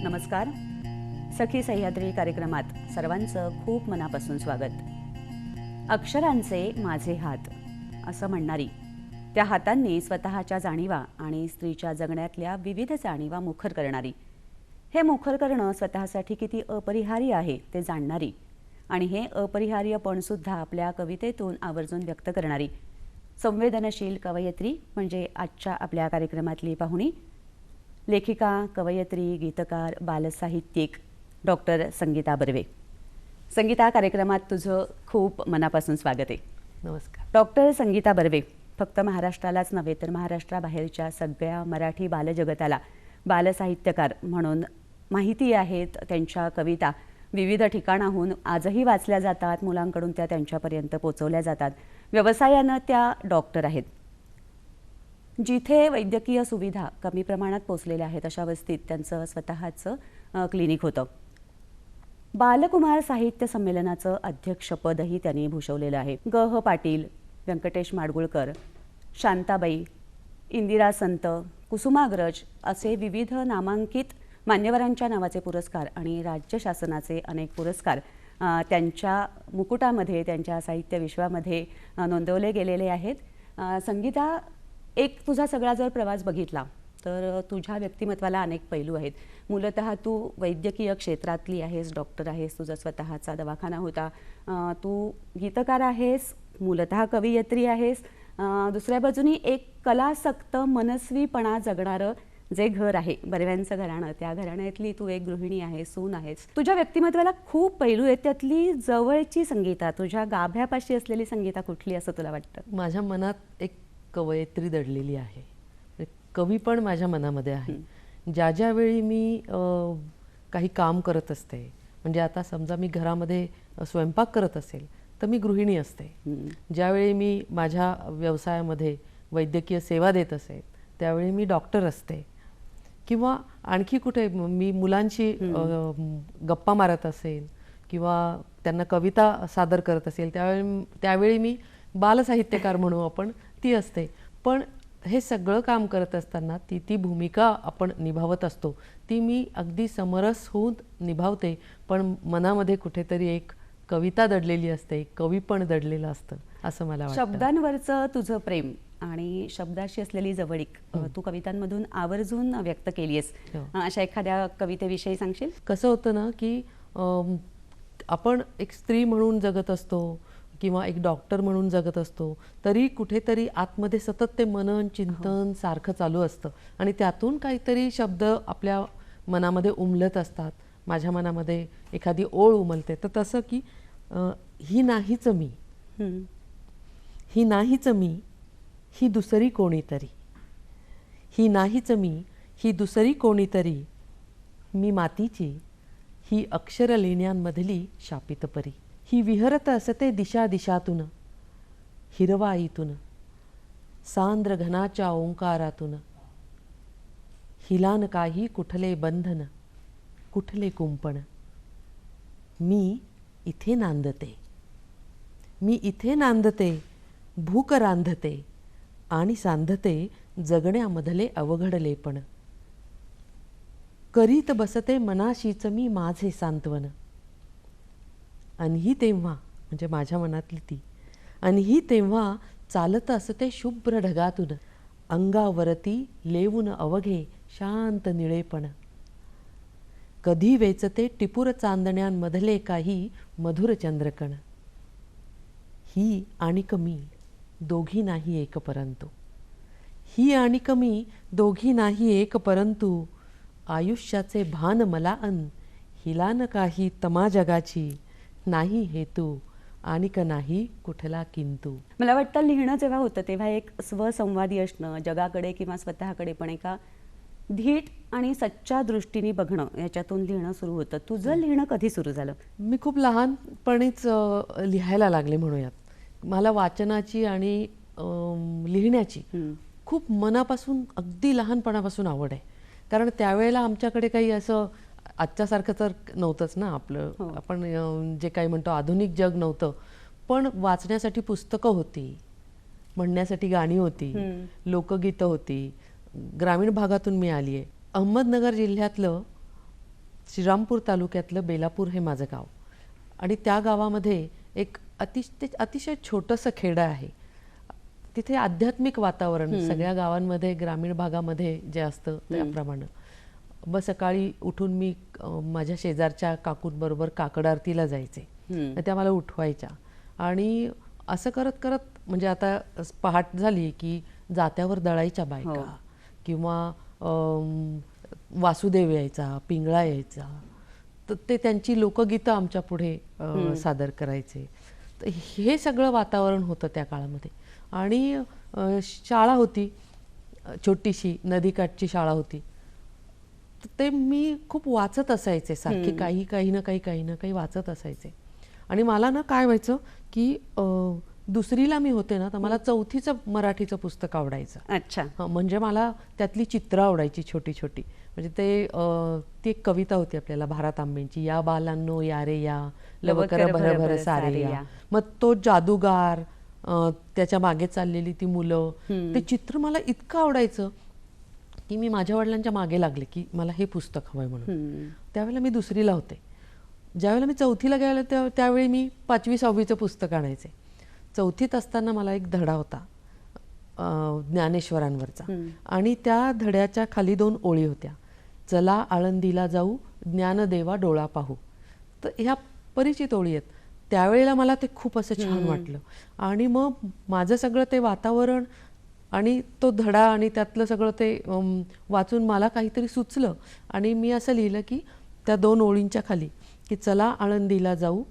नमस्कार. सखी सह्याद्री कार्यक्रमात सर्वांचं खूप मनापासून स्वागत. अक्षरांचे माझे हात असं म्हणणारी, त्या हातांनी स्वतःच्या जाणीवा आणि स्त्रीच्या जगण्यातल्या विविध जाणीवा मुखर करणारी, हे मुखर करणं स्वतःसाठी किती अपरिहार्य आहे ते जाणणारी आणि हे अपरिहार्यपणसुद्धा आपल्या कवितेतून आवर्जून व्यक्त करणारी संवेदनशील कवयित्री म्हणजे आजच्या आपल्या कार्यक्रमातली पाहुणी, लेखिका, कवयित्री, गीतकार, बालसाहित्यिक डॉक्टर संगीता बर्वे. संगीता, कार्यक्रमात तुझं खूप मनापासून स्वागत आहे. नमस्कार. डॉक्टर संगीता बर्वे फक्त महाराष्ट्रालाच नव्हे तर महाराष्ट्राबाहेरच्या सगळ्या मराठी बालजगताला बालसाहित्यकार म्हणून माहिती आहेत. त्यांच्या कविता विविध ठिकाणाहून आजही वाचल्या जातात, मुलांकडून त्या त्यांच्यापर्यंत पोचवल्या जातात. व्यवसायानं त्या डॉक्टर आहेत. जिथे वैद्यकीय सुविधा कमी प्रमाणात पोचलेल्या आहेत अशा वस्तीत त्यांचं स्वतःचं क्लिनिक होतं. बालकुमार साहित्य संमेलनाचं अध्यक्षपदही त्यांनी भूषवलेलं आहे. ग. पाटील, व्यंकटेश माडगुळकर, शांताबाई, इंदिरा संत, कुसुमाग्रज असे विविध नामांकित मान्यवरांच्या नावाचे पुरस्कार आणि राज्य शासनाचे अनेक पुरस्कार त्यांच्या मुकुटामध्ये, त्यांच्या साहित्य विश्वामध्ये नोंदवले गेलेले आहेत. संगीता, एक तुझा सगळा जर प्रवास बघितला तर तुझ्या व्यक्तिमत्वाला अनेक पैलू आहेत. मूलतः तू वैद्यकीय क्षेत्रातली आहेस, डॉक्टर आहेस, तुझा स्वतःचा दवाखाना होता, तू गीतकार आहेस, मूलतः कवयित्री आहेस, दुसऱ्या बाजूनी एक कलासक्त मनस्वीपणा जगणारं जे घर आहे, बर्व्यांचं घराणं, त्या घराण्यातली तू एक गृहिणी आहेस, सून आहेस. तुझ्या व्यक्तिमत्वाला खूप पैलू आहेत. त्यातली जवळची संगीता, तुझ्या गाभ्यापाशी असलेली संगीता कुठली असं तुला वाटतं? माझ्या मनात एक कवयित्री दडलेली आहे, कवी पण माझ्या मनामध्ये आहे. ज्या ज्या वेळी मी काही काम करत असते, म्हणजे आता समजा मी घरामध्ये स्वयंपाक करत असेल तर मी गृहिणी असते. ज्यावेळी मी माझ्या व्यवसायामध्ये वैद्यकीय सेवा देत असेल त्यावेळी मी डॉक्टर असते. किंवा आणखी कुठे मी मुलांची गप्पा मारत असेल किंवा त्यांना कविता सादर करत असेल त्यावेळी मी बालसाहित्यकार म्हणू आपण, ती असते. पण हे सगळं काम करत असताना ती भूमिका आपण निभावत असतो, ती मी अगदी समरस होऊन निभावते. पण मनामध्ये कुठेतरी एक कविता दडलेली असते, कवी पण दडलेलं असतं असं मला वाटतं. शब्दांवरचं तुझं प्रेम आणि शब्दाशी असलेली जवळीक तू कवितांमधून आवर्जून व्यक्त केली आहेस. अशा एखाद्या कवितेविषयी सांगशील? कसं होतं ना की आपण एक स्त्री म्हणून जगत असतो किंवा एक डॉक्टर म्हणून जगत असतो, तरी कुठेतरी आतमध्ये सतत ते मनन चिंतन सारखं चालू असतं आणि त्यातून काहीतरी शब्द आपल्या मनामध्ये उमलत असतात. माझ्या मनामध्ये एखादी ओळ उमलते तर तसं की ही नाहीच मी, ही नाहीच मी, ही दुसरी कोणीतरी, ही नाहीच मी, ही दुसरी कोणीतरी, मी मातीची, ही अक्षर लेण्यांमधली शापित परी, ही विहरत असते दिशा दिशातून, हिरवाईतून, सांद्र घनाच्या ओंकारातून, हिलान काही कुठले बंधन, कुठले कुंपण, मी इथे नांदते, मी इथे नांदते, भूक रांधते आणि सांधते जगण्यामधले अवघडलेपण, करीत बसते मनाशीच मी माझे सांत्वन, आणि तेव्हा म्हणजे माझ्या मनातली ती, आणि तेव्हा चालत असते शुभ्र ढगातून, अंगावरती लेवून अवघे शांत निळेपण, कधी वेचते टिपूर चांदण्यांमधले काही मधुर चंद्रकण, ही आणिक मी दोघी नाही एक परंतु. ही आणि कमी दोघी नाही एक परंतु. आयुष्याचे भान मला अन हिला न काही तमा जगाची. नाही हेतू आणि का नाही कुठला किंतु. मला वाटतं लिहिणं जेव्हा होतं तेव्हा एक स्वसंवादी असणं, जगाकडे किंवा स्वतःकडे पण एका धीट आणि सच्च्या दृष्टीने बघणं, याच्यातून लिहिणं सुरू होतं. तुझं लिहिणं कधी सुरू झालं? मी खूप लहानपणीच लिहायला लागले म्हणूयात. मला वाचनाची आणि लिहिण्याची खूप मनापासून अगदी लहानपणापासून आवड आहे. कारण त्यावेळेला आमच्याकडे काही असं आजच्यासारखं तर नव्हतंच ना आपलं. आपण जे काही म्हणतो आधुनिक जग नव्हतं, पण वाचण्यासाठी पुस्तकं होती, म्हणण्यासाठी गाणी होती, लोकगीतं होती. ग्रामीण भागातून मी आली आहे. अहमदनगर जिल्ह्यातलं श्रीरामपूर तालुक्यातलं बेलापूर हे माझं गाव आणि त्या गावामध्ये एक अतिशय छोटंसं खेडं आहे. तिथे आध्यात्मिक वातावरण सगळ्या गावांमध्ये ग्रामीण भागामध्ये जे असतं त्याप्रमाणे. सकाळी उठून मी माझ्या शेजारच्या काकूंबरोबर काकड आरतीला जायचे. त्या मला उठवायच्या आणि असं करत करत म्हणजे आता पहाट झाली की जात्यावर दळायच्या बायका किंवा वासुदेव यायचा, पिंगळा यायचा, तर ते त्यांची लोकगीतं आमच्या पुढे सादर करायचे. तर हे सगळं वातावरण होतं त्या काळामध्ये. आणि शाळा होती, छोटीशी नदीकाठची शाळा होती. ते मी खूप वाचत असायचे सारखे, काही ना काही वाचत असायचे. आणि मला ना काय व्हायचं की दुसरीला मी होते ना, तर मला चौथीचं मराठीचं पुस्तक आवडायचं. अच्छा. म्हणजे मला त्यातली चित्र आवडायची छोटी छोटी. म्हणजे ती एक कविता होती आपल्याला भा. तांबेंची, या बालांनो या रे या, लवकर भरभर सारे या. मग तो जादूगार, त्याच्या मागे चाललेली ती मुलं, ते चित्र मला इतकं आवडायचं की मी माझ्या वडिलांच्या मागे लागले की मला हे पुस्तक हवंय म्हणून. त्यावेळेला मी दुसरीला होते. ज्यावेळेला मी चौथीला गेले त्यावेळी मी 5वी 6वीचं पुस्तक आणायचे. चौथीत असताना मला एक धडा होता ज्ञानेश्वरांवरचा आणि त्या धड्याच्या खाली 2 ओळी होत्या. चला आळंदीला जाऊ, ज्ञानदेवा डोळा पाहू. तर ह्या परिचित ओळी आहेत. त्यावेळेला मला ते खूप असं छान वाटलं आणि मग माझं सगळं ते वातावरण आणि तो धडा आणि त्यातलं सगळं ते वाचून मला काहीतरी सुचलं आणि मी असं लिहिलं की त्या 2 ओळींच्या खाली की चला आळंदीला जाऊ,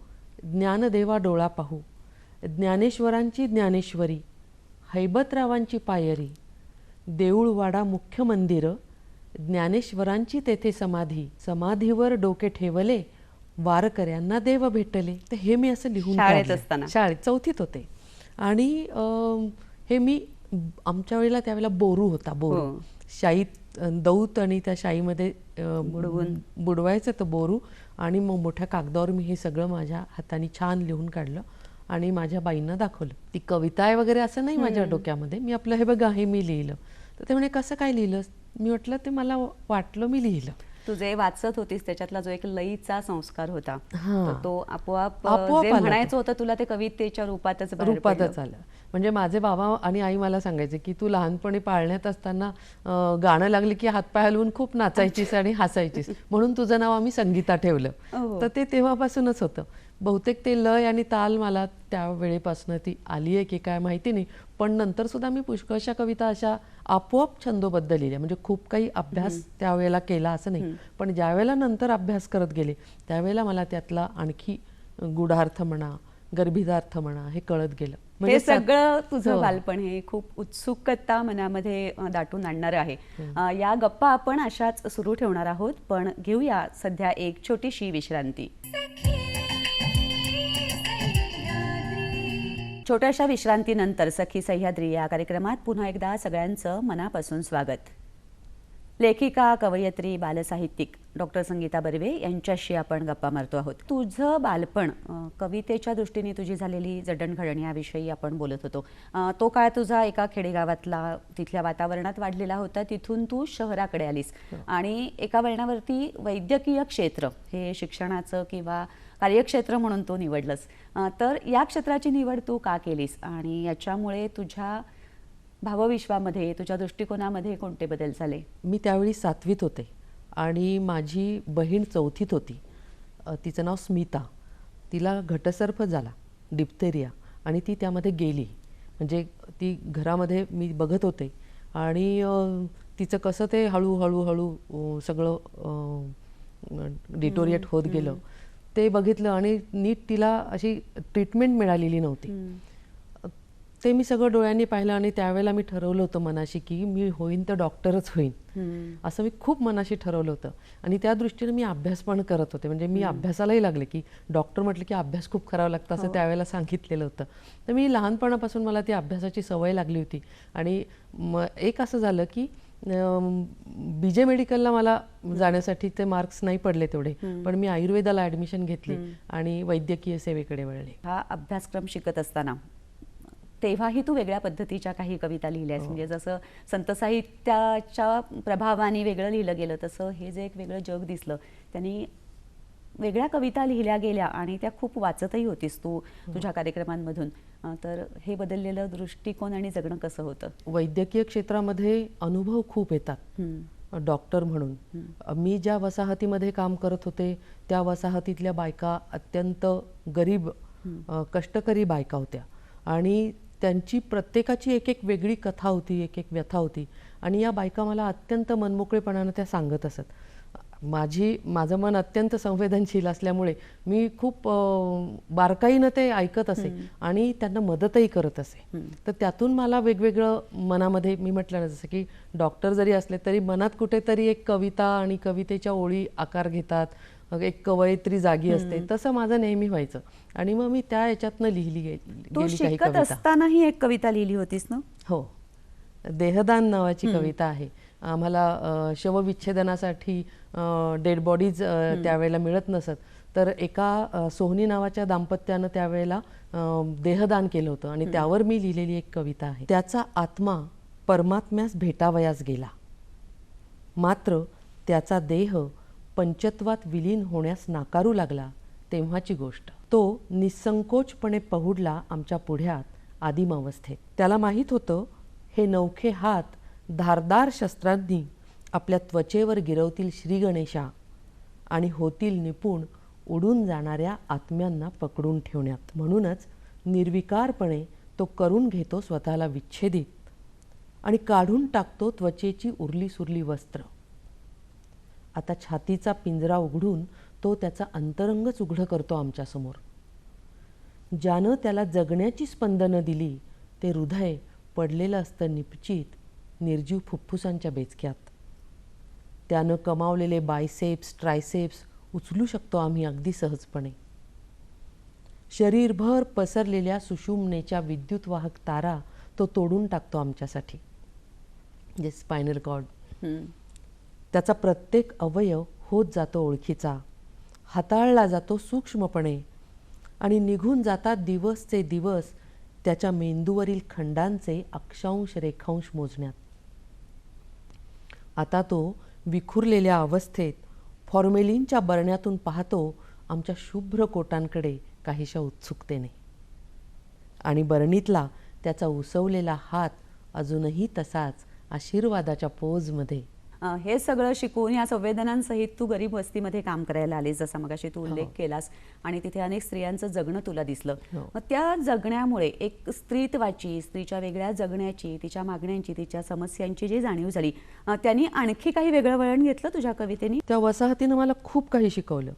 ज्ञानदेवा डोळा पाहू, ज्ञानेश्वरांची ज्ञानेश्वरी, हैबतरावांची पायरी, देऊळवाडा मुख्य मंदिरं, ज्ञानेश्वरांची तेथे समाधी, समाधीवर डोके ठेवले, वारकऱ्यांना देव भेटले. तर हे मी असं लिहून असताना शाळेत चौथीत होते. आणि हे मी आमच्या वेळेला त्यावेळेला बोरू होता, बोरू शाईत दौत आणि त्या शाईमध्ये बुडवायचं तर बोरू. आणि मग मोठ्या कागदावर मी हे सगळं माझ्या हाताने छान लिहून काढलं आणि माझ्या बाईंना दाखवलं. ती कविता आहे वगैरे असं नाही माझ्या डोक्यामध्ये. मी आपलं हे बघा हे मी लिहिलं. तर ते म्हणे कसं काय लिहिलं? मी म्हटलं ते मला वाटलं मी लिहिलं. तू जे वाचत होतीस त्याच्यातला जो एक लईचा संस्कार होता तो आपोआप आलं. म्हणायचं होतं तुला ते कवितेच्या रूपातच आलं. म्हणजे माझे बाबा आणि आई मला सांगायचे की तू लहानपणी पाळण्यात असताना गाणं लागले की हातपाय हलवून खूप नाचायचीस आणि हसायचीस, म्हणून तुझं नाव आम्ही संगीता ठेवलं. तर ते तेव्हापासूनच होतं. बहुतेक ते लय आणि ताल मला त्यावेळेपासून ती आली आहे की काय माहिती नाही, पण नंतर सुद्धा मी पुष्कळशा कविता अशा आपोआप छंदोबद्ध लिहिल्या. म्हणजे खूप काही अभ्यास त्यावेळेला केला असं नाही, पण ज्यावेळेला नंतर अभ्यास करत गेले त्यावेळेला मला त्यातला आणखी गुढार्थ म्हणा, गर्भितार्थ म्हणा हे कळत गेलं. हे सगळं तुझं बालपण हे खूप उत्सुकता मनामध्ये दाटून आणणार आहे. या गप्पा आपण अशाच सुरू ठेवणार आहोत, पण घेऊया सध्या एक छोटीशी विश्रांती. छोट्याशा विश्रांतीनंतर सखी सह्याद्री या कार्यक्रमात पुन्हा एकदा सगळ्यांचं मनापासून स्वागत. लेखिका, कवयित्री, बालसाहित्यिक डॉक्टर संगीता बर्वे यांच्याशी आपण गप्पा मारतो आहोत. तुझं बालपण, कवितेच्या दृष्टीने तुझी झालेली जडणघडण याविषयी आपण बोलत होतो. तो काळ तुझा एका खेडेगावातला, तिथल्या वातावरणात वाढलेला होता. तिथून तू शहराकडे आलीस आणि एका वळणावरती वैद्यकीय क्षेत्र हे शिक्षणाचं किंवा कार्यक्षेत्र म्हणून तो निवडलंस. तर या क्षेत्राची निवड तू का केलीस आणि याच्यामुळे तुझ्या भावविश्वामध्ये, तुझ्या दृष्टिकोनामध्ये कोणते बदल झाले? मी त्यावेळी 7वीत होते आणि माझी बहीण 4थीत होती. तिचं नाव स्मिता. तिला घटसर्प झाला, डिप्थेरिया, आणि ती त्यामध्ये गेली. म्हणजे ती घरामध्ये मी बघत होते आणि तिचं कसं ते हळू सगळं डिटोरिएट होत गेलं ते बघितलं आणि नीट तिला अशी ट्रीटमेंट मिळालेली नव्हती. ते मी सगळं डोळ्यांनी पाहिलं आणि त्यावेळेला मी ठरवलं होतं मनाशी की मी होईन तर डॉक्टरच होईन, असं मी खूप मनाशी ठरवलं होतं. आणि त्या दृष्टीने मी अभ्यास पण करत होते. म्हणजे मी अभ्यासालाही लागले की डॉक्टर म्हटलं की अभ्यास खूप करावा लागतं असं त्यावेळेला सांगितलेलं होतं. तर मी लहानपणापासून मला ती अभ्यासाची सवय लागली होती. आणि एक असं झालं की BJ मेडिकलला मला जाण्यासाठी ते मार्क्स नाही पडले तेवढे, पण मी आयुर्वेदाला ॲडमिशन घेतली आणि वैद्यकीय सेवेकडे वळले. हा अभ्यासक्रम शिकत असताना तेव्हाही तू वेगळ्या पद्धतीच्या काही कविता लिहिल्यास. म्हणजे जसं संत साहित्याच्या प्रभावाने वेगळं लिहिलं गेलं तसं हे जे एक वेगळं जग दिसलं त्यांनी वेगळ्या कविता लिहिल्या गेल्या आणि त्या खूप वाचतही होतीस तू तुझ्या कार्यक्रमांमधून. तर हे बदललेलं दृष्टिकोन आणि जगणं कसं होतं? वैद्यकीय क्षेत्रामध्ये अनुभव खूप येतात डॉक्टर म्हणून. मी ज्या वसाहतीमध्ये काम करत होते त्या वसाहतीतल्या बायका अत्यंत गरीब कष्टकरी बायका होत्या आणि त्यांची प्रत्येकाची एक एक वेगळी कथा होती, एक एक व्यथा होती. आणि या बायका मला अत्यंत मनमोकळेपणानं त्या सांगत असत. माझं मन अत्यंत संवेदनशील असल्यामुळे मी खूप बारकाईनं ते ऐकत असे आणि त्यांना मदतही करत असे. तर त्यातून मला वेगवेगळं मनामध्ये, मी म्हटलं ना जसं की डॉक्टर जरी असले तरी मनात कुठेतरी एक कविता आणि कवितेच्या ओळी आकार घेतात, एक कवयित्री जागी असते, तसं माझं नेहमी व्हायचं. आणि मग मी त्या याच्यातनं लिहिली तू गेली काही शिकत कविता. असतानाही एक कविता लिहिली होतीस ना? हो, देहदान नावाची कविता आहे. आम्हाला शवविच्छेदनासाठी डेड बॉडीज त्यावेळेला मिळत नसत, तर एका सोहनी नावाच्या दाम्पत्यानं त्यावेळेला देहदान केलं होतं आणि त्यावर मी लिहिलेली एक कविता आहे. त्याचा आत्मा परमात्म्यास भेटावयास गेला, मात्र त्याचा देह पंचत्वात विलीन होण्यास नाकारू लागला तेव्हाची गोष्ट. तो निसंकोचपणे पहुडला आमच्या पुढ्यात आदिम अवस्थेत. त्याला माहीत होतं हे नवखे हात धारदार शस्त्रांनी आपल्या त्वचेवर गिरवतील श्रीगणेशा आणि होतील निपुण उडून जाणाऱ्या आत्म्यांना पकडून ठेवण्यात. म्हणूनच निर्विकारपणे तो करून घेतो स्वतःला विच्छेदित आणि काढून टाकतो त्वचेची उरली सुरली वस्त्र. आता छातीचा पिंजरा उघडून तो त्याचा अंतरंगच उघडं करतो आमच्यासमोर. ज्यानं त्याला जगण्याची स्पंदनं दिली ते हृदय पडलेलं असतं निपचित निर्जीव फुफ्फुसांच्या बेचक्यात. त्यानं कमावलेले बायसेप्स ट्रायसेप्स उचलू शकतो आम्ही अगदी सहजपणे. शरीरभर पसरलेल्या सुषुम्नेच्या विद्युतवाहक तारा तो तोडून टाकतो आमच्यासाठी, जे स्पायनल कॉर्ड. त्याचा प्रत्येक अवयव होत जातो ओळखीचा, हाताळला जातो सूक्ष्मपणे आणि निघून जातात दिवसचे दिवस त्याच्या मेंदूवरील खंडांचे अक्षांश रेखांश मोजण्यात. आता तो विखुरलेल्या अवस्थेत फॉर्मेलिनच्या बरण्यातून पाहतो आमच्या शुभ्र कोटांकडे काहीशा उत्सुकतेने. आणि बरणीतला त्याचा उसवलेला हात अजूनही तसाच आशीर्वादाच्या पोजमध्ये. हे सगळं शिकून या संवेदनांसहित तू गरीब वस्तीमध्ये काम करायला आलीस, जसा मगाशी तू उल्लेख केलास, आणि तिथे अनेक स्त्रियांचं जगणं तुला दिसलं. मग त्या जगण्यामुळे एक स्त्रीत्वाची, स्त्रीच्या वेगळ्या जगण्याची, तिच्या मागण्यांची, तिच्या समस्यांची जी जाणीव झाली, त्यांनी आणखी काही वेगळं वळण घेतलं तुझ्या कवितेने? त्या वसाहतीनं मला खूप काही शिकवलं.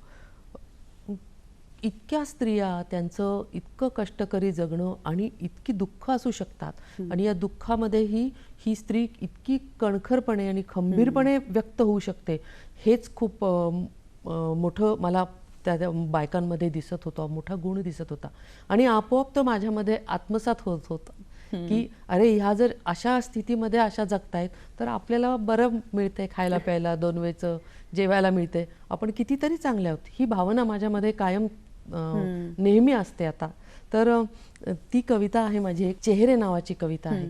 इतक्या स्त्रिया, त्यांचं इतकं कष्टकरी जगणं आणि इतकी दुःख असू शकतात आणि या दुःखामध्येही ही स्त्री इतकी कणखरपणे आणि खंबीरपणे व्यक्त होऊ शकते, हेच खूप मोठं मला त्या बायकांमध्ये दिसत होतं, मोठा गुण दिसत होता. आणि आपोआप तो माझ्यामध्ये आत्मसात होत होता की अरे ह्या जर अशा स्थितीमध्ये अशा जगतायत तर आपल्याला बरं मिळतंय, खायला प्यायला 2 वेळचं जेवायला मिळते, आपण कितीतरी चांगले आहोत. ही भावना माझ्यामध्ये कायम नेहमी असते. आता तर ती कविता आहे माझी, एक चेहरे नावाची कविता आहे.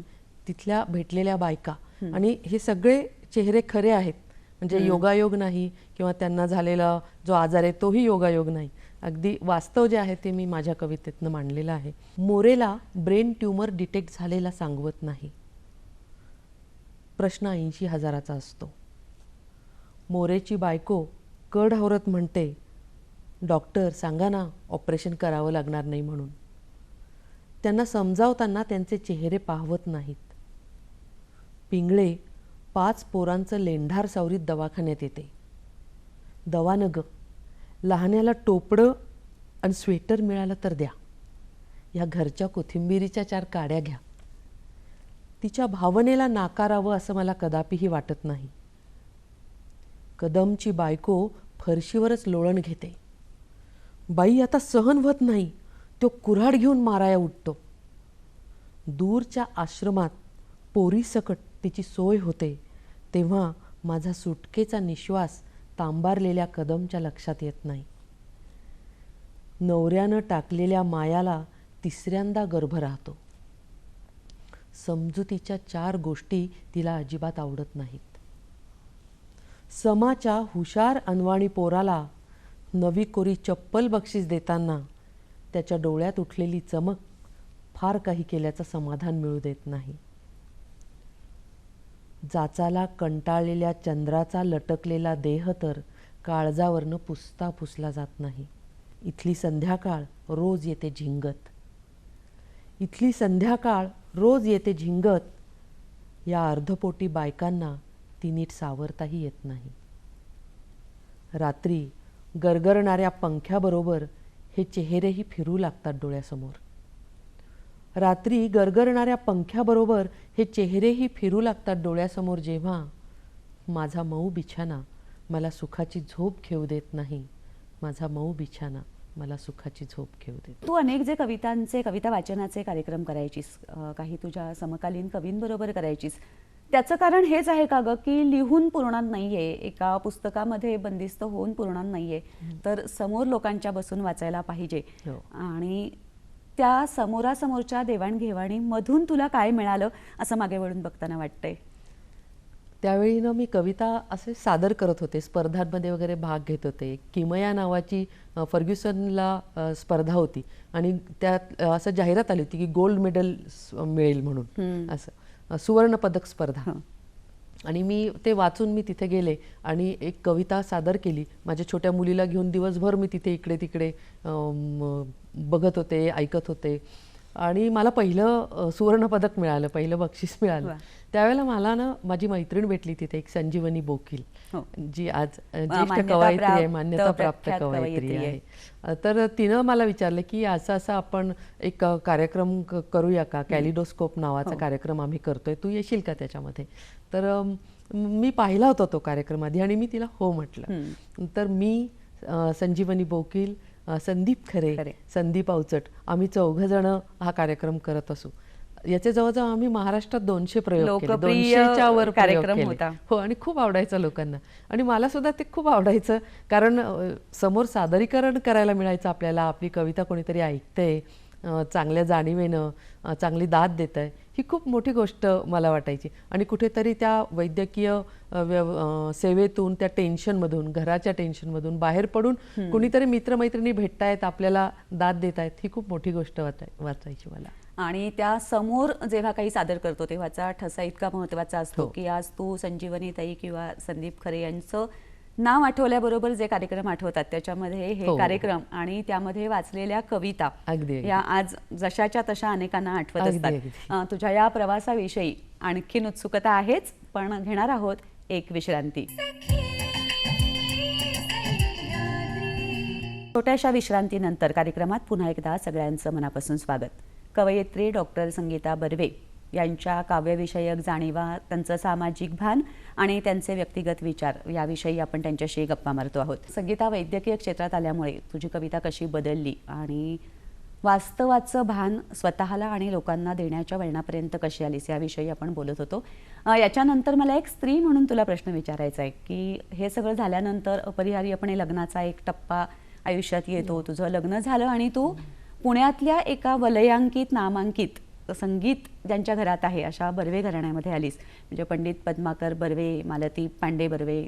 तिथल्या भेटलेल्या बायका, आणि हे सगळे चेहरे खरे आहेत, म्हणजे योगायोग नाही किंवा त्यांना झालेला जो आजार आहे तोही योगायोग नाही, अगदी वास्तव जे आहे ते मी माझ्या कवितेतनं मांडलेलं आहे. मोरेला ब्रेन ट्यूमर डिटेक्ट झालेला सांगवत नाही, प्रश्न 80,000चा असतो. मोरेची बायको कड आवरत म्हणते, डॉक्टर सांगा ना ऑपरेशन करावं लागणार नाही म्हणून. त्यांना समजावताना त्यांचे चेहरे पाहवत नाहीत. पिंगळे 5 पोरांचं लेंढार सावरीत दवाखान्यात येते. दवा न ग, लहान्याला टोपडं आणि स्वेटर मिळालं तर द्या. या घरच्या कोथिंबिरीच्या 4 काड्या घ्या. तिच्या भावनेला नाकारावं असं मला कदापिही वाटत नाही. कदमची बायको फरशीवरच लोळण घेते. बाई आता सहन होत नाही, तो कुऱ्हाड घेऊन माराया उठतो. दूरच्या आश्रमात पोरीसकट तिची सोय होते तेव्हा माझा सुटकेचा निश्वास तांबारलेल्या कदमच्या लक्षात येत नाही. नवऱ्यानं टाकलेल्या मायाला 3ऱ्यांदा गर्भ राहतो. समजुतीच्या 4 गोष्टी तिला अजिबात आवडत नाहीत. समाच्या हुशार अनवाणी पोराला नवी कोरी चप्पल बक्षीस देताना त्याच्या डोळ्यात उठलेली चमक फार काही केल्याचं समाधान मिळू देत नाही. जाचाला कंटाळलेल्या चंद्राचा लटकलेला देह तर काळजावरनं पुसता पुसला जात नाही. इथली संध्याकाळ रोज येते झिंगत. इथली संध्याकाळ रोज येते झिंगत. या अर्धपोटी बायकांना ती नीट सावरताही येत नाही. रात्री गरगरणाऱ्या पंख्याबरोबर हे चेहरेही फिरू लागतात डोळ्यासमोर. रात्री गरगरणाऱ्या पंख्याबरोबर हे चेहरेही फिरू लागतात डोळ्यासमोर जेव्हा माझा मऊ बिछाना मला सुखाची झोप घेऊ देत नाही. माझा मऊ बिछाना मला सुखाची झोप घेऊ देत. तू अनेक जे कविता वाचनाचे कार्यक्रम करायचीस, काही तुझ्या समकालीन कवींबरोबर करायचीस, त्याचं कारण हेच आहे का ग की लिहून पुरणार नाहीये, एका पुस्तकामध्ये बंदिस्त होऊन पुरणार नाहीये, तर समोर लोकांच्या बसून वाचायला पाहिजे. आणि त्या समोरासमोरच्या देवाणघेवाणीमधून तुला काय मिळालं असं मागे वळून बघताना वाटतंय? त्यावेळी ना मी कविता असे सादर करत होते, स्पर्धांमध्ये वगैरे भाग घेत होते. किमया नावाची फर्ग्युसनला स्पर्धा होती आणि त्यात असं जाहिरात आली होती की गोल्ड मेडल मिळेल म्हणून, असं सुवर्ण पदक स्पर्धा. आणि मी ते वाचून मी तिथे गेले आणि एक कविता सादर केली. माझ्या छोट्या मुलीला घेऊन दिवसभर मी तिथे इकडे तिकडे बघत होते, ऐकत होते आणि मला पहिलं सुवर्ण पदक मिळालं, पहिलं बक्षीस मिळालं. त्यावेळेला मला ना माझी मैत्रीण भेटली तिथे, एक संजीवनी बोकील, जी आज ज्येष्ठ कवयित्री आहे, मान्यता प्राप्त कवयित्री आहे. तर तिनं मला विचारलं की असं असं आपण एक कार्यक्रम करूया का, कॅलिडोस्कोप नावाचा कार्यक्रम आम्ही करतोय, तू येशील का त्याच्यामध्ये? तर मी पाहिला होता तो कार्यक्रम आधी आणि मी तिला हो म्हटलं. तर मी, संजीवनी बोकील, संदीप खरे, संदीप अवचट, आम्ही 4 जण हा कार्यक्रम करत असू. याचे जवळजवळ आम्ही महाराष्ट्रात 200 प्रयोग केले, 200च्या वर कार्यक्रम होता. हो, आणि खूप आवडायचं लोकांना आणि मला सुद्धा ते खूप आवडायचं, कारण समोर सादरीकरण करायला मिळायचं आपल्याला. आपली कविता कोणीतरी ऐकतंय, चांगल्या जाणीवेनं चांगली दाद देत आहे, ही खूप मोठी गोष्ट मला वाटायची. आणि कुठेतरी त्या वैद्यकीय सेवेतून, त्या टेन्शनमधून, घराच्या टेन्शनमधून बाहेर पडून कुणीतरी मित्रमैत्रिणी भेटतायत, आपल्याला दाद देत आहेत, ही खूप मोठी गोष्ट वाचायची मला. आणि त्या समोर जेव्हा काही सादर करतो तेव्हाचा ठसा इतका महत्त्वाचा असतो की आज तू संजीवनी ताई किंवा संदीप खरे यांचं नाव आठवल्याबरोबर जे कार्यक्रम आठवतात त्याच्यामध्ये हे कार्यक्रम आणि त्यामध्ये वाचलेल्या कविता या आज जशाच्या तशा अनेकांना आठवत असतात. तुझ्या या प्रवासाविषयी आणखीन उत्सुकता आहेच, पण घेणार आहोत एक विश्रांती. छोट्याशा विश्रांतीनंतर कार्यक्रमात पुन्हा एकदा सगळ्यांचं मनापासून स्वागत. कवयित्री डॉक्टर संगीता बर्वे यांच्या काव्यविषयक जाणीवा, त्यांचं सामाजिक भान आणि त्यांचे व्यक्तिगत विचार याविषयी आपण त्यांच्याशी गप्पा मारतो आहोत. संगीता, वैद्यकीय क्षेत्रात आल्यामुळे तुझी कविता कशी बदलली आणि वास्तवाचं भान स्वतःला आणि लोकांना देण्याच्या वळणापर्यंत कशी आलीस याविषयी आपण बोलत होतो. याच्यानंतर मला एक स्त्री म्हणून तुला प्रश्न विचारायचा आहे की हे सगळं झाल्यानंतर अपरिहार्यपणे लग्नाचा एक टप्पा आयुष्यात येतो. तुझं लग्न झालं आणि तू पुण्यातल्या एका वलयांकित, नामांकित संगीत ज्यांच्या घरात आहे अशा बर्वे घराण्यामध्ये आलीस. म्हणजे पंडित पद्माकर बर्वे, मालती पांडे बर्वे,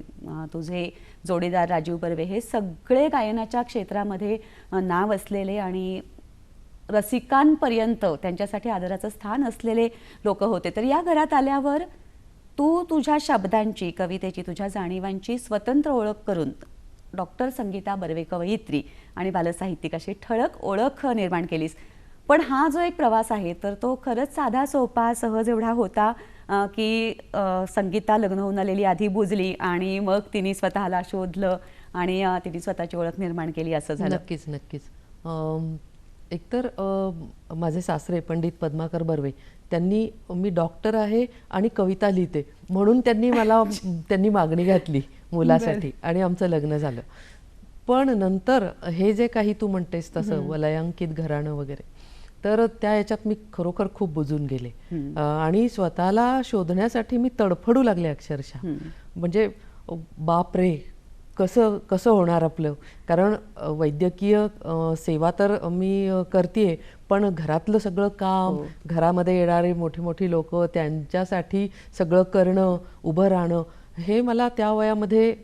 तुझे जोडीदार राजीव बर्वे, हे सगळे गायनाच्या क्षेत्रामध्ये नाव असलेले आणि रसिकांपर्यंत त्यांच्यासाठी आदराचं स्थान असलेले लोक होते. तर या घरात आल्यावर तू तुझ्या शब्दांची, कवितेची, तुझ्या जाणीवांची स्वतंत्र ओळख करून डॉक्टर संगीता बर्वे कवयित्री आणि बालसाहित्यिक अशी ठळक ओळख निर्माण केलीस. पण हा जो एक प्रवास आहे तर तो खरंच साधा सोपा सहज एवढा होता की संगीता लग्न होऊन आलेली आधी बुजली आणि मग तिने स्वतःला शोधलं आणि तिने स्वतःची ओळख निर्माण केली, असं झालं? नक्कीच नक्कीच. एकतर माझे सासरे पंडित पद्माकर बर्वे, त्यांनी मी डॉक्टर आहे आणि कविता लिहिते म्हणून त्यांनी मागणी घातली मुलासाठी आणि आमचं लग्न झालं. पण नंतर हे जे काही तू म्हणतेस तसं वलयांकित घराणं वगैरे, तर त्या याच्यात मी खरोखर खूप बुजून गेले आणि स्वतःला शोधण्यासाठी मी तडफडू लागले अक्षरशः. म्हणजे बाप रे, कसं कसं होणार आपलं, कारण वैद्यकीय सेवा तर मी करते, पण घरातलं सगळं काम, घरामध्ये येणारे मोठी मोठी लोक, त्यांच्यासाठी सगळं करणं, उभं राहणं, हे मला त्या वयामध्ये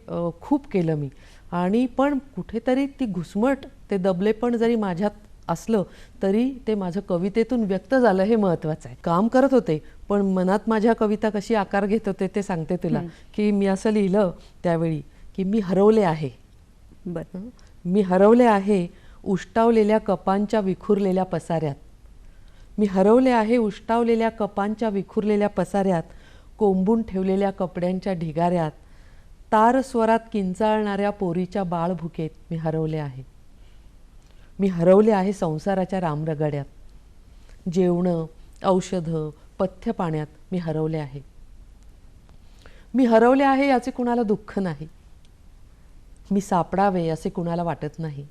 खूप केलं मी. आणि पण कुठेतरी ती घुसमट, ते दबलेपण जरी माझ्यात असलं तरी ते माझं कवितेतून व्यक्त झालं, हे महत्त्वाचं आहे. काम करत होते पण मनात माझ्या कविता कशी आकार घेत होते ते सांगते तुला. की मी असं लिहिलं त्यावेळी की मी हरवले आहे. बरं. मी हरवले आहे उष्टावलेल्या कपांच्या विखुरलेल्या पसाऱ्यात. मी हरवले आहे उष्टावलेल्या कपांच्या विखुरलेल्या पसाऱ्यात, कोंबून ठेवलेल्या कपड्यांच्या ढिगाऱ्यात, तार स्वरात किंचाळणाऱ्या पोरीच्या बाळभुकेत मी हरवले आहे. मी हरवले आहे संसाराच्या रामरगाड्यात, जेवणं, औषधं, पथ्य पाण्यात मी हरवले आहे. मी हरवले आहे याचे कुणाला दुःख नाही. मी सापडावे असे कुणाला वाटत नाही.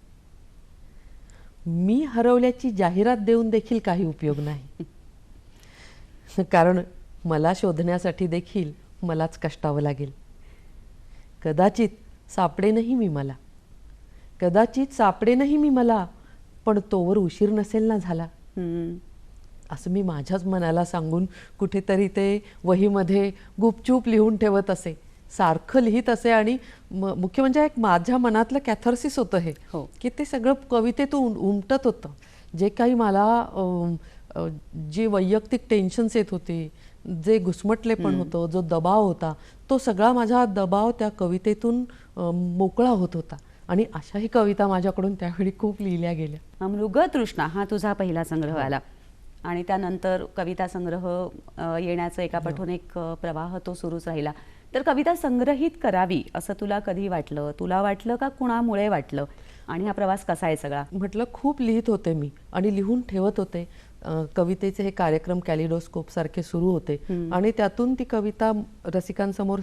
मी हरवल्याची जाहिरात देऊन देखील काही उपयोग नाही, कारण मला शोधण्यासाठी देखील मलाच कष्टावं लागेल. कदाचित सापडेनही मी मला, कदाचित सापडेनही मी मला, पण तोवर उशीर नसेल ना झाला, असं मी माझ्याच मनाला सांगून कुठेतरी ते वहीमध्ये गुपचूप लिहून ठेवत असे, सारखं लिहित असे. आणि मुख्य म्हणजे एक माझ्या मनातलं कॅथार्सिस होतं हे, की ते सगळं कवितेतून उमटत होतं. जे काही मला जे वैयक्तिक टेन्शन्स येत होते, जे घुसमटलेपण होतं, जो दबाव होता, तो सगळा माझा दबाव त्या कवितेतून मोकळा होत होता. आणि अशाही कविता माझ्याकडून त्यावेळी खूप लिहिल्या गेल्या. मृगतृष्णा हा तुझा पहिला संग्रह आला आणि त्यानंतर कविता संग्रह येण्याचा एका पाठोन एक प्रवाह तो सुरूच राहिला. तर कविता संग्रहित करावी असं तुला कधी वाटलं? तुला वाटलं का कुणामुळे वाटलं? आणि हा प्रवास कसा आहे सगळा? म्हटलं खूप लिहित होते मी आणि लिहून ठेवत होते. कवितेचे हे कार्यक्रम कॅलिडोस्कोप सारखे सुरू होते आणि त्यातून ती कविता रसिकांसमोर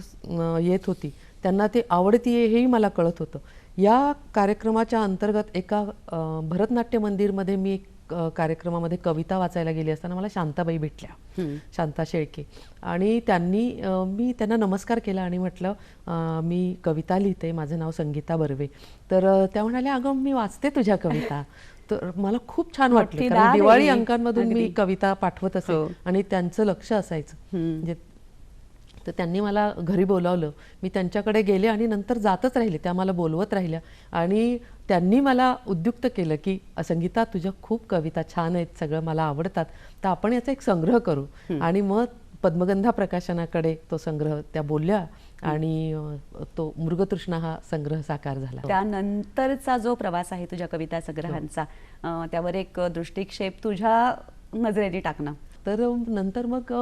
येत होती. त्यांना ते आवडतीये हेही मला कळत होतं. या कार्यक्रमाच्या अंतर्गत एका भरतनाट्य मंदिरमध्ये मी एक कार्यक्रमामध्ये कविता वाचायला गेली असताना मला शांताबाई भेटल्या, शांता शेळके. आणि मी त्यांना नमस्कार केला आणि म्हटलं मी कविता लिहिते, माझं नाव संगीता बर्वे. तर त्या म्हणाल्या, अगं मी वाचते तुझ्या कविता. तर मला खूप छान वाटलं, कारण दिवाळी अंकांमधून मी कविता पाठवत असे आणि त्यांचं लक्ष असायचं. म्हणजे तर त्यांनी मला घरी बोलावलं. मी त्यांच्याकडे गेले आणि नंतर जातच राहिले, त्या मला बोलवत राहिल्या. आणि त्यांनी मला उद्युक्त केलं की संगीता, तुझ्या खूप कविता छान आहेत, सगळं मला आवडतात, तर आपण याचा एक संग्रह करू. आणि मग पद्मगंधा प्रकाशनाकडे तो संग्रह त्या बोलल्या आणि तो मृगतृष्णा हा संग्रह साकार झाला. त्यानंतरचा जो प्रवास आहे तुझ्या कविता संग्रहांचा, त्यावर एक दृष्टिक्षेप तुझ्या नजरेने टाकणं. तर नंतर मग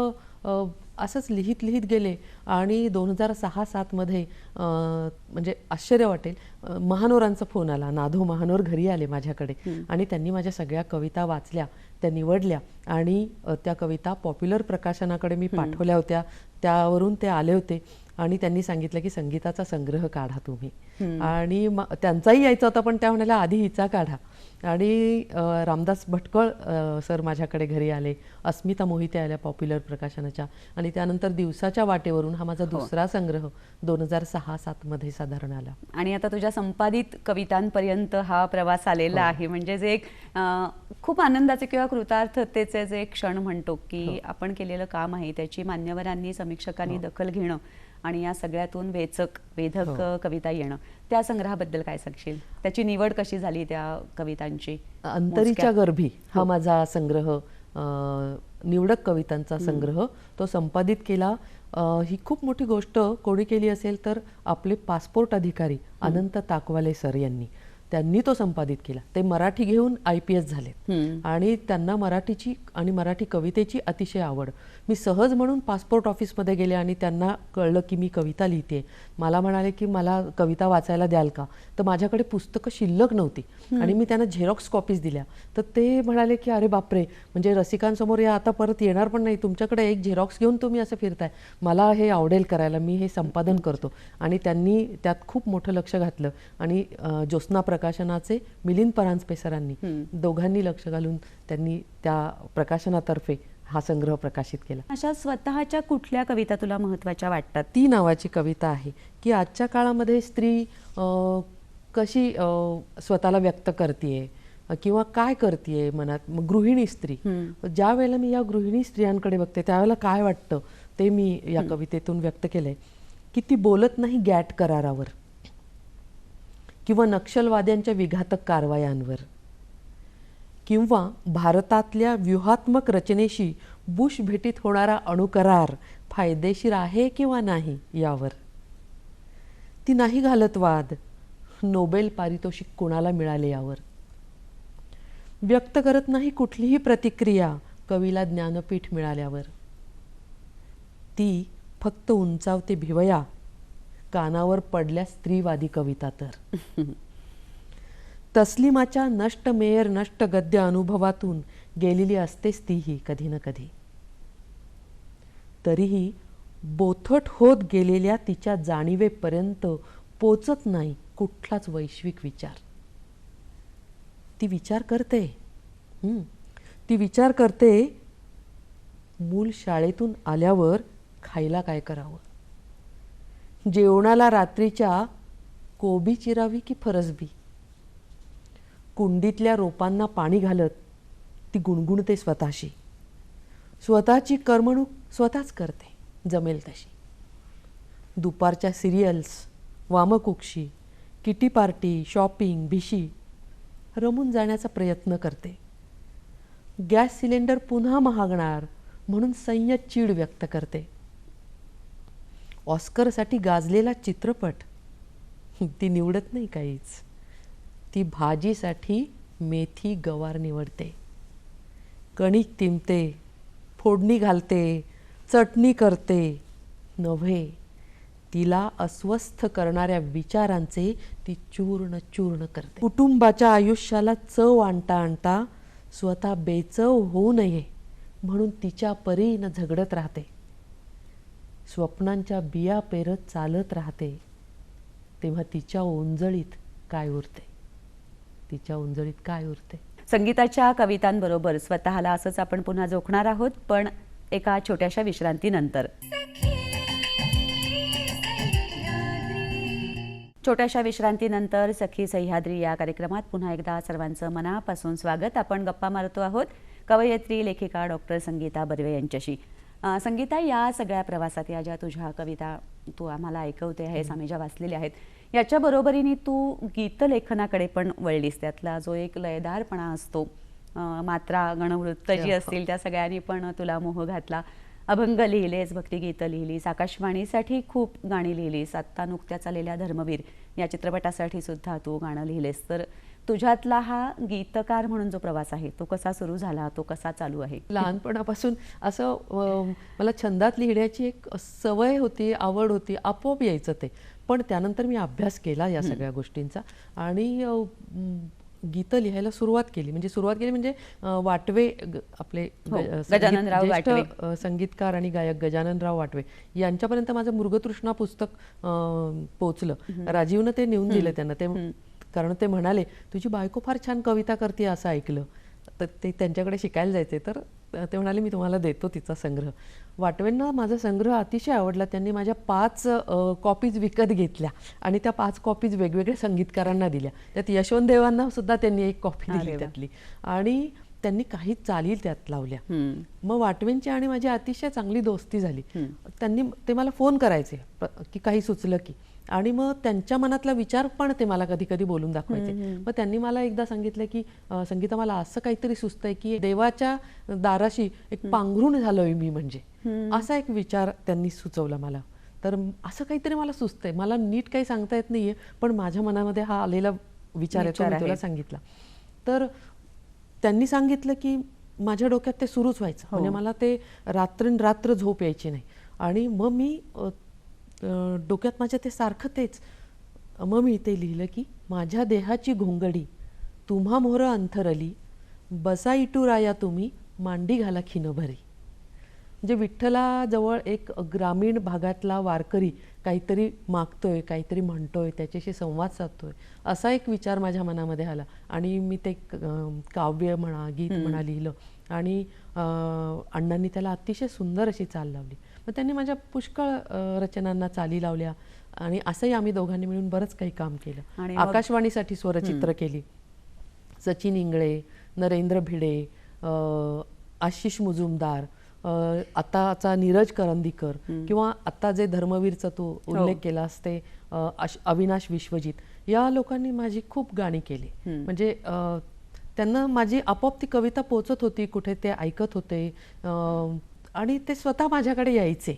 असंच लिहित लिहित गेले आणि 2006-07 मध्ये म्हणजे आश्चर्य वाटेल, महानोरांचा फोन आला. नाधो महानोर घरी आले माझ्याकडे आणि त्यांनी माझ्या सगळ्या कविता वाचल्या, त्या निवडल्या आणि त्या कविता पॉप्युलर प्रकाशनाकडे मी पाठवल्या होत्या. त्यावरून ते आले होते आणि त्यांनी सांगितलं की संगीताचा संग्रह काढा तुम्ही. आणि त्यांचाही यायचा होता, पण त्या म्हणाल्या आधी हिचा काढा. आणि रामदास भटकळ सर माझ्याकडे घरी आले, अस्मिता मोहिते आल्या पॉप्युलर प्रकाशनाच्या. आणि त्यानंतर दिवसाच्या वाटेवरून हा माझा दुसरा संग्रह 2006-07 मध्ये साधारण आला. आणि आता तुझ्या संपादित कवितांपर्यंत हा प्रवास आलेला आहे. म्हणजे जे एक खूप आनंदाचे किंवा कृतार्थतेचे जे क्षण म्हणतो की आपण केलेलं काम आहे त्याची मान्यवरांनी, समीक्षकांनी दखल घेणं आणि या सगळ्यातून वेधक कविता येणं, त्या संग्रहाबद्दल काय सांगशील? त्याची निवड कशी झाली त्या कवितांची? अंतरीच्या गर्भी हा माझा संग्रह, निवडक कवितांचा संग्रह, तो संपादित केला. ही खूप मोठी गोष्ट कोणी केली असेल तर आपले पासपोर्ट अधिकारी अनंत ताकवाले सर यांनी. त्यांनी तो संपादित केला. ते मराठी घेऊन IPS झालेत आणि त्यांना मराठीची आणि मराठी कवितेची अतिशय आवड. मी सहज म्हणून पासपोर्ट ऑफिसमध्ये गेले आणि त्यांना कळलं की मी कविता लिहिते. मला म्हणाले की मला कविता वाचायला द्याल का? तर माझ्याकडे पुस्तकं शिल्लक नव्हती आणि मी त्यांना झेरॉक्स कॉपीज दिल्या. तर ते म्हणाले की अरे बापरे, म्हणजे रसिकांसमोर या आता परत येणार पण नाही, तुमच्याकडे एक झेरॉक्स घेऊन तुम्ही असं फिरताय, मला हे आवडेल करायला, मी हे संपादन करतो. आणि त्यांनी त्यात खूप मोठं लक्ष घातलं आणि ज्योत्स्ना प्रकाशनाचे मिलिंद परांजपे सरांनी दोघांनी लक्ष घालून त्यांनी त्या प्रकाशनातर्फे हा संग्रह प्रकाशित केला. अशा स्वतःच्या कुठल्या कविता तुला महत्त्वाच्या वाटतात? ती नावाची कविता आहे की आजच्या काळामध्ये स्त्री कशी स्वतःला व्यक्त करतेय किंवा काय करतेय मनात. मग गृहिणी स्त्री, ज्या वेळेला मी या गृहिणी स्त्रियांकडे बघते त्यावेळेला काय वाटतं ते मी या कवितेतून व्यक्त केलंय. की ती बोलत नाही गॅट करारावर किंवा नक्षलवाद्यांच्या विघातक कारवायांवर किंवा भारतातल्या व्यूहात्मक रचनेशी बुश भेटीत होणारा अणुकरार फायदेशीर आहे किंवा नाही यावर. ती नाही घालत वाद नोबेल पारितोषिक कोणाला मिळाले यावर. व्यक्त करत नाही कुठलीही प्रतिक्रिया कवीला ज्ञानपीठ मिळाल्यावर. ती फक्त उंचावते भिवया कानावर पडल्या स्त्रीवादी कविता तर. तस्लिमाच्या नष्ट मेयर नष्ट गद्य अनुभवातून गेलेली असतेच तीही कधी ना कधी. तरीही बोथट होत गेलेल्या तिच्या जाणीवेपर्यंत पोचत नाही कुठलाच वैश्विक विचार. ती विचार करते ती विचार करते मूल शाळेतून आल्यावर खायला काय करावं. जेवणाला रात्रीच्या कोबी चिरावी की फरसबी. कुंडीतल्या रोपांना पाणी घालत ती गुणगुणते स्वतःशी. स्वतःची करमणूक स्वतःच करते जमेल तशी. दुपारच्या सिरियल्स वामकुक्षी किटी पार्टी शॉपिंग भिशी रमून जाण्याचा प्रयत्न करते. गॅस सिलेंडर पुन्हा महागणार म्हणून संयत चीड व्यक्त करते. ऑस्करसाठी गाजलेला चित्रपट ती निवडत नाही काहीच. ती भाजीसाठी मेथी गवार निवडते. कणिक तिंबते फोडणी घालते चटणी करते नव्हे. तिला अस्वस्थ करणाऱ्या विचारांचे ती चूर्ण चूर्ण करते. कुटुंबाच्या आयुष्याला चव आणता आणता स्वतः बेचव होऊ नये म्हणून तिच्या परीनं झगडत राहते. स्वप्नांच्या बिया पेरत चालत राहते. तेव्हा तिच्या ओंजळीत काय उरते. तिच्या ओंजळीत काय उरते. संगीताच्या कवितांबरोबर स्वतःला असंच आपण पुन्हा जोखणार आहोत, पण एका छोट्याशा विश्रांतीनंतर. छोट्याशा विश्रांतीनंतर सखी सह्याद्री या कार्यक्रमात पुन्हा एकदा सर्वांचं मनापासून स्वागत. आपण गप्पा मारतो आहोत कवयित्री लेखिका डॉक्टर संगीता बर्वे यांच्याशी. संगीता, या सगळ्या प्रवासात या ज्या तुझ्या कविता तू आम्हाला ऐकवते आहेस, आम्ही ज्या वाचलेल्या आहेत, याच्या बरोबरीने तू गीतलेखनाकडे पण वळलीस. त्यातला जो एक लयदारपणा असतो, मात्रा गणवृत्त जी असतील त्या सगळ्यांनी पण तुला मोह घातला. अभंग लिहिलेस, भक्तिगीतं लिहिलीस, आकाशवाणीसाठी खूप गाणी लिहिलीस. आत्ता नुकत्याच आलेल्या धर्मवीर या चित्रपटासाठी सुद्धा तू गाणं लिहिलेस. तर तुझ्यातला हा गीतकार म्हणून जो प्रवास आहे तो कसा सुरू झाला, तो कसा चालू आहे? लहानपणापासून असं मला छंदात लिहिण्याची एक सवय होती, आवड होती, आपोआप यायचं ते. पण त्यानंतर मी अभ्यास केला या सगळ्या गोष्टींचा आणि गीतं लिहायला सुरुवात केली. म्हणजे वाटवे आपले गजाननराव वाटवे, संगीतकार आणि गायक गजाननराव वाटवे यांच्यापर्यंत माझं मृगतृष्णा पुस्तक पोचलं. राजीवनं ते नेऊन दिलं त्यांना. ते कारण ते म्हणाले तुझी बायको फार छान कविता करते असं ऐकलं. तर ते त्यांच्याकडे शिकायला जायचे. तर ते म्हणाले मी तुम्हाला देतो तिचा संग्रह. वाटवेंना माझा संग्रह अतिशय आवडला. त्यांनी माझ्या 5 कॉपीज विकत घेतल्या आणि त्या 5 कॉपीज वेगवेगळ्या संगीतकारांना दिल्या. त्यात यशवंत देवांना सुद्धा त्यांनी एक कॉपी दिली त्यातली आणि त्यांनी काही चाली त्यात लावल्या. मग वाटवेंची आणि माझी अतिशय चांगली दोस्ती झाली. ते मला फोन करायचे की काही सुचलं की, आणि मग त्यांच्या मनातला विचार पण ते मला कधी कधी बोलून दाखवायचे. मग त्यांनी मला एकदा सांगितलं की संगीता, मला असं काहीतरी सुचतंय की देवाच्या दाराशी एक पांघरून झालोय मी, म्हणजे असा एक विचार त्यांनी सुचवला मला. तर असं काहीतरी मला सुचतंय, मला नीट काही सांगता येत नाहीये, पण माझ्या मनामध्ये हा आलेला विचार येतो, विचार मी तुला आहेत. सांगितला. तर त्यांनी सांगितलं की माझ्या डोक्यात ते सुरूच व्हायचं, म्हणजे मला ते रात्रंरात्र झोप यायची नाही. आणि मग मी डोक्यात माझ्या ते सारखं तेच. मग मी ते लिहिलं की माझ्या देहाची घोंगडी तुम्हा मोहर अंथरली, बसा इटू राया तुम्ही, मांडी घाला खिनभरी. म्हणजे विठ्ठलाजवळ एक ग्रामीण भागातला वारकरी काहीतरी मागतोय, काहीतरी म्हणतोय, त्याच्याशी संवाद साधतोय, असा एक विचार माझ्या मनामध्ये आला. आणि मी ते काव्य म्हणा, गीत म्हणा लिहिलं. आणि अण्णांनी त्याला अतिशय सुंदर अशी चाल लावली. मग त्यांनी माझ्या पुष्कळ रचनांना चाली लावल्या. आणि असंही आम्ही दोघांनी मिळून बरंच काही काम केलं. आणि आकाशवाणीसाठी स्वरचित्र केली. सचिन इंगळे, नरेंद्र भिडे, आशिष मुजुमदार, आताचा नीरज करंदीकर, किंवा आता जे धर्मवीरचा तू उल्लेख केलास ते अविनाश विश्वजित, या लोकांनी माझी खूप गाणी केली. म्हणजे त्यांना माझी आपोआप ती कविता पोचत होती, कुठे ते ऐकत होते आणि ते स्वतः माझ्याकडे यायचे.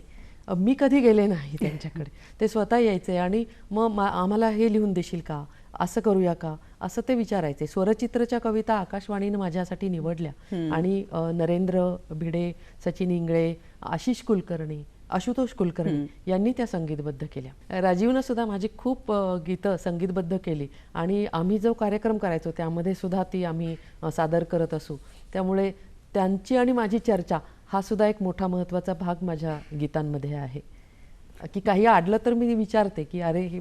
मी कधी गेले नाही त्यांच्याकडे, ते स्वतः यायचे आणि मग आम्हाला हे लिहून देशील का, असं करूया का, असं ते विचारायचे. स्वरचित्रच्या कविता आकाशवाणीनं माझ्यासाठी निवडल्या. आणि नरेंद्र भिडे, सचिन इंगळे, आशिष कुलकर्णी, आशुतोष कुलकर्णी यांनी त्या संगीतबद्ध केल्या. राजीवनं सुद्धा माझी खूप गीतं संगीतबद्ध केली. आणि आम्ही जो कार्यक्रम करायचो त्यामध्ये सुद्धा ती आम्ही सादर करत असू. त्यामुळे त्यांची आणि माझी चर्चा हा सुद्धा एक मोठा महत्त्वाचा भाग माझ्या गीतांमध्ये आहे. की काही अडलं तर मी विचारते की अरे हे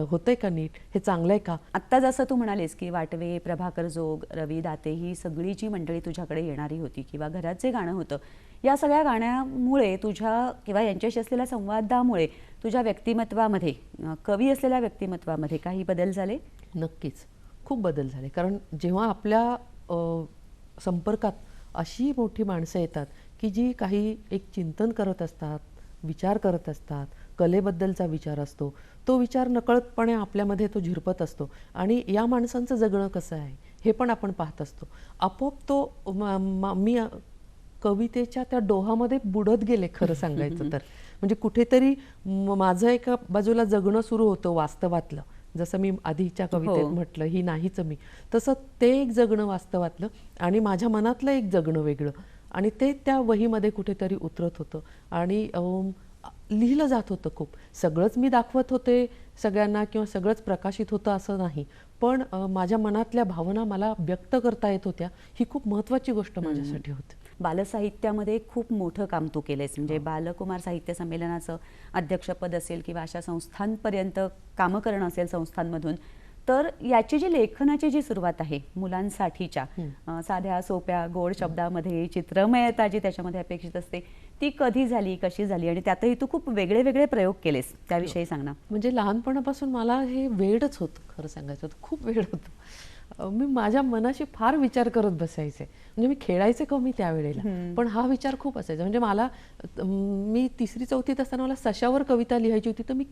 होतंय का नीट, हे चांगलं आहे का. आत्ता जसं तू म्हणालीस की वाटवे, प्रभाकर जोग, रवी दाते ही सगळीची मंडळी तुझ्याकडे येणारी होती, किंवा घरात जे गाणं होतं, या सगळ्या गाण्यामुळे तुझ्या किंवा यांच्याशी असलेल्या संवादामुळे तुझ्या व्यक्तिमत्वामध्ये, कवी असलेल्या व्यक्तिमत्वामध्ये काही बदल झाले? नक्कीच खूप बदल झाले. कारण जेव्हा आपल्या संपर्कात अशी मोठी माणसं येतात की जी काही एक चिंतन करत असतात, विचार करत असतात, कलेबद्दलचा विचार असतो, तो विचार नकळतपणे आपल्यामध्ये तो झिरपत असतो. आणि या माणसांचं जगणं कसं आहे हे पण आपण पाहत असतो. आपोआप तो मी कवितेच्या त्या डोहामध्ये बुडत गेले खरं सांगायचं तर. म्हणजे कुठेतरी माझं एका बाजूला जगणं सुरू होतं वास्तवातलं, जसं मी आधीच्या कवितेत म्हटलं ही नाहीच मी, तसं ते एक जगणं वास्तवातलं आणि माझ्या मनातलं एक जगणं वेगळं. आणि ते त्या वहीमध्ये कुठेतरी उतरत होतं आणि लिहिलं जात होतं खूप. सगळंच मी दाखवत होते सगळ्यांना किंवा सगळंच प्रकाशित होतं असं नाही, पण माझ्या मनातल्या भावना मला व्यक्त करता येत होत्या. ही खूप महत्त्वाची गोष्ट माझ्यासाठी होती. बालसाहित्यामध्ये खूप मोठं काम तू केलेस. म्हणजे बालकुमार साहित्य संमेलनाचं अध्यक्षपद असेल किंवा अशा संस्थांपर्यंत कामं करणं असेल संस्थांमधून, तर याची जी लेखनाची जी सुरुवात आहे मुलांसाठीच्या, साध्या सोप्या गोड शब्दामध्ये चित्रमयता जी त्याच्यामध्ये अपेक्षित असते, ती कधी झाली, कशी झाली? आणि त्यातही तू खूप वेगळे वेगळे प्रयोग केलेस, त्याविषयी सांग ना. म्हणजे लहानपणापासून मला हे वेडच होतं खरं सांगायचं तर, खूप वेड होतं. मी माझ्या मनाशी फार विचार करत बसायचे. म्हणजे मी खेळायचे कमी त्यावेळेला, पण हा विचार खूप असायचा. म्हणजे मला मी 3री-4थीत असताना मला सशावर कविता लिहायची होती, तर मी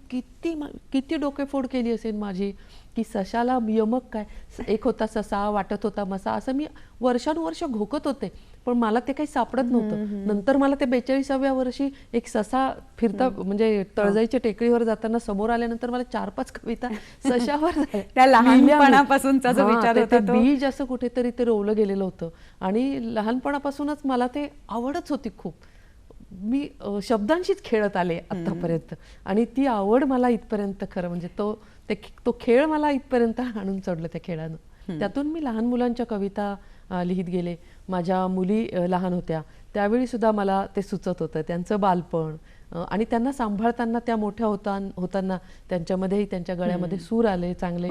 किती डोकेफोड केली असेल माझी की सशाला यमक काय, एक होता ससा, वाटत होता मसा, असं मी वर्षानुवर्ष घोकत होते, पण मला ते काही सापडत नव्हतं. नंतर मला ते 42व्या वर्षी एक ससा फिरता म्हणजे तळजाईच्या टेकडीवर जाताना समोर आल्यानंतर मला 4-5 कविता सशावर त्या लहानपणापासूनचा जो विचार होता तो बीज असं कुठेतरी ते रोवलं गेलेलं होतं. आणि लहानपणापासूनच मला ते आवडच होती खूप. मी शब्दांशीच खेळत आले आतापर्यंत आणि ती आवड मला इथपर्यंत, खरं म्हणजे तो खेळ मला इथपर्यंत आणून चढलं त्या खेळानं. त्यातून मी लहान मुलांच्या कविता लिहित गेले. माझ्या मुली लहान होत्या त्यावेळी सुद्धा मला ते सुचत होतं, त्यांचं बालपण, आणि त्यांना सांभाळताना त्या मोठ्या होताना त्यांच्यामध्येही त्यांच्या गळ्यामध्ये सूर आले चांगले.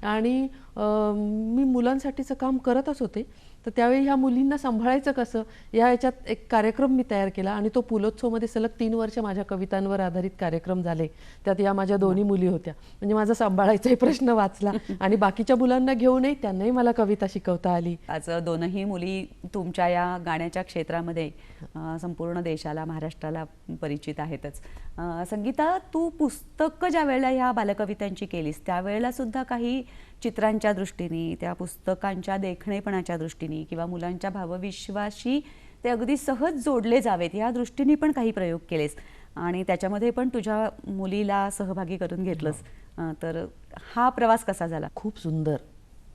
आणि मी मुलांसाठीचं काम करतच होते, तर त्यावेळी ह्या मुलींना सांभाळायचं कसं या याच्यात एक कार्यक्रम मी तयार केला. आणि तो पुलोत्सवमध्ये सलग 3 वर्ष माझ्या कवितांवर आधारित कार्यक्रम झाले. त्यात या माझ्या दोन्ही मुली होत्या. म्हणजे माझा सांभाळायचाही प्रश्न वाचला आणि बाकीच्या मुलांना घेऊनही त्यांनाही मला कविता शिकवता आली. आज दोनही मुली तुमच्या या गाण्याच्या क्षेत्रामध्ये संपूर्ण देशाला, महाराष्ट्राला परिचित आहेतच. संगीता, तू पुस्तकं ज्या वेळेला ह्या बालकवितांची केलीस त्यावेळेला सुद्धा काही चित्रांच्या दृष्टीने, त्या पुस्तकांच्या देखणेपणाच्या दृष्टीने किंवा मुलांच्या भावविश्वाशी ते अगदी सहज जोडले जावेत या दृष्टीने पण काही प्रयोग केलेस आणि त्याच्यामध्ये पण तुझ्या मुलीला सहभागी करून घेतलंस. तर हा प्रवास कसा झाला? खूप सुंदर.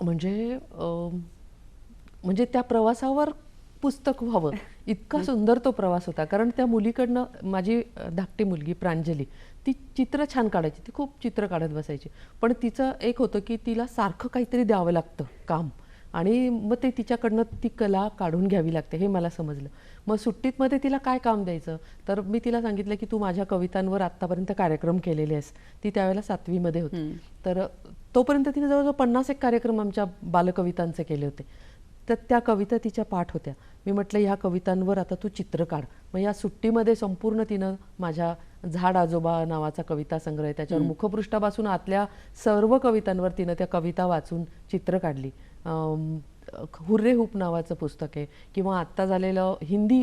म्हणजे म्हणजे त्या प्रवासावर पुस्तक व्हावं इतका सुंदर तो प्रवास होता. कारण त्या मुलीकडनं, माझी धाकटी मुलगी प्रांजली, ती चित्र छान काढायची, ती खूप चित्र काढत बसायची. पण तिचं एक होतं की तिला सारखं काहीतरी द्यावं लागतं काम, आणि मग ते तिच्याकडनं ती कला काढून घ्यावी लागते, हे मला समजलं. मग सुट्टीतमध्ये तिला काय काम द्यायचं, तर मी तिला सांगितलं की तू माझ्या कवितांवर आत्तापर्यंत कार्यक्रम केलेले आहेस. ती त्यावेळेला 7वीमध्ये होती. तर तोपर्यंत तिने जवळजवळ 50 एक कार्यक्रम आमच्या बालकवितांचे केले होते. तर त्या कविता तिच्या पाठ होत्या. मी म्हटलं ह्या कवितांवर आता तू चित्र काढ. मग या सुट्टीमध्ये संपूर्ण तिनं माझ्या झाड आजोबा नावाचा कविता संग्रह आहे, त्याच्यावर मुखपृष्ठापासून आतल्या सर्व कवितांवर तिनं त्या कविता वाचून चित्र काढली. हुर्रे हुप नावाचं पुस्तक आहे, किंवा आत्ता झालेलं हिंदी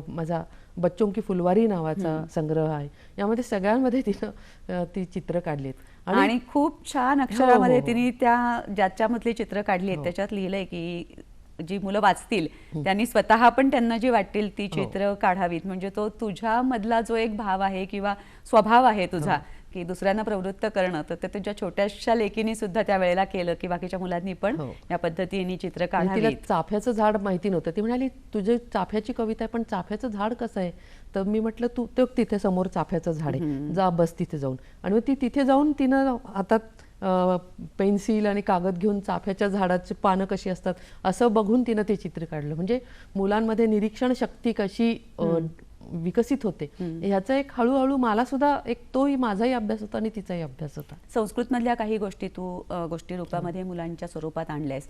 माझा बच्चों की फुलवारी नावाचा संग्रह आहे. यामध्ये सगळ्यांमध्ये तिनं ती चित्र काढलीत. आणि खूप छान अक्षरामध्ये तिने त्या ज्याच्यामधली चित्र काढली आहेत त्याच्यात लिहिलंय की जी मुलं वाचतील त्यांनी स्वतः पण त्यांना जी वाटतील ती चित्र काढावीत. म्हणजे तो तुझ्या मधला जो एक भाव आहे किंवा स्वभाव आहे तुझा की दुसऱ्यांना प्रवृत्त करणं, तर ते तुझ्या छोट्याशा लेकीने सुद्धा त्या वेळेला केलं की बाकीच्या मुलांनी पण या पद्धतीने चित्र काढावी. तिला चाफ्याचं झाड माहिती नव्हतं. ती म्हणाली तुझे चाफ्याची कविता आहे, पण चाफ्याचं झाड कसं आहे. तर मी म्हटलं तू तो तिथे समोर चाफ्याचं झाड आहे, जा बस तिथे जाऊन. आणि मग ती तिथे जाऊन तिनं हातात पेन्सिल आणि कागद घेऊन चाफ्याच्या झाडाची पानं कशी असतात असं बघून तिनं ते चित्र काढलं. म्हणजे मुलांमध्ये निरीक्षण शक्ती कशी विकसित होते ह्याचा एक हळूहळू मला सुद्धा एक तोही माझाही अभ्यास होता आणि तिचाही अभ्यास होता. संस्कृत मधल्या काही गोष्टी तू गोष्टी रूपामध्ये मुलांच्या स्वरूपात आणल्यास,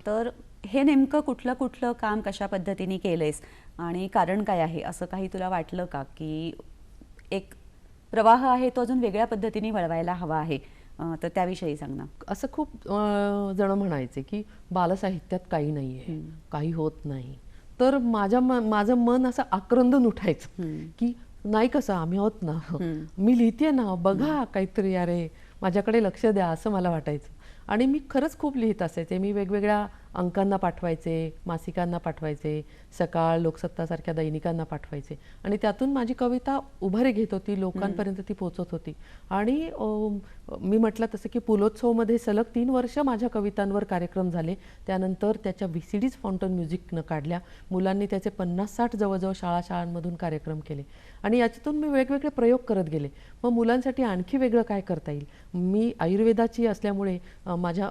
तर हे नेमकं कुठलं कुठलं काम कशा पद्धतीने केलंयस आणि कारण काय आहे, असं काही तुला वाटलं का की एक प्रवाह आहे तो अजून वेगळ्या पद्धतीने वळवायला हवा आहे, तर त्याविषयी सांग ना. असं खूप जण म्हणायचे की बालसाहित्यात काही नाहीये, काही होत नाही. तर माझं मन असं आक्रंदन उठायचं की नाही, कसं आम्ही आहोत ना, मी लिहिते ना, बघा काहीतरी, अरे माझ्याकडे लक्ष द्या, असं मला वाटायचं. आणि मी खरंच खूप लिहित असायचे. मी वेगवेगळ्या अंकांना पाठवायचे, मासिकांना पाठवायचे, सकाळ, लोकसत्तासारख्या दैनिकांना पाठवायचे, आणि त्यातून माझी कविता उभारी घेत होती, लोकांपर्यंत ती पोचत होती. आणि मी म्हटलं तसं की पुलोत्सवमध्ये सलग 3 वर्ष माझ्या कवितांवर कार्यक्रम झाले. त्यानंतर त्याच्या VCDs फाउंटन म्युझिकनं काढल्या. मुलांनी त्याचे 50-60 जवळजवळ शाळांमधून कार्यक्रम केले, आणि याच्यातून मी वेगवेगळे प्रयोग करत गेले. मग मुलांसाठी आणखी वेगळं काय करता येईल. मी आयुर्वेदाची असल्यामुळे माझ्या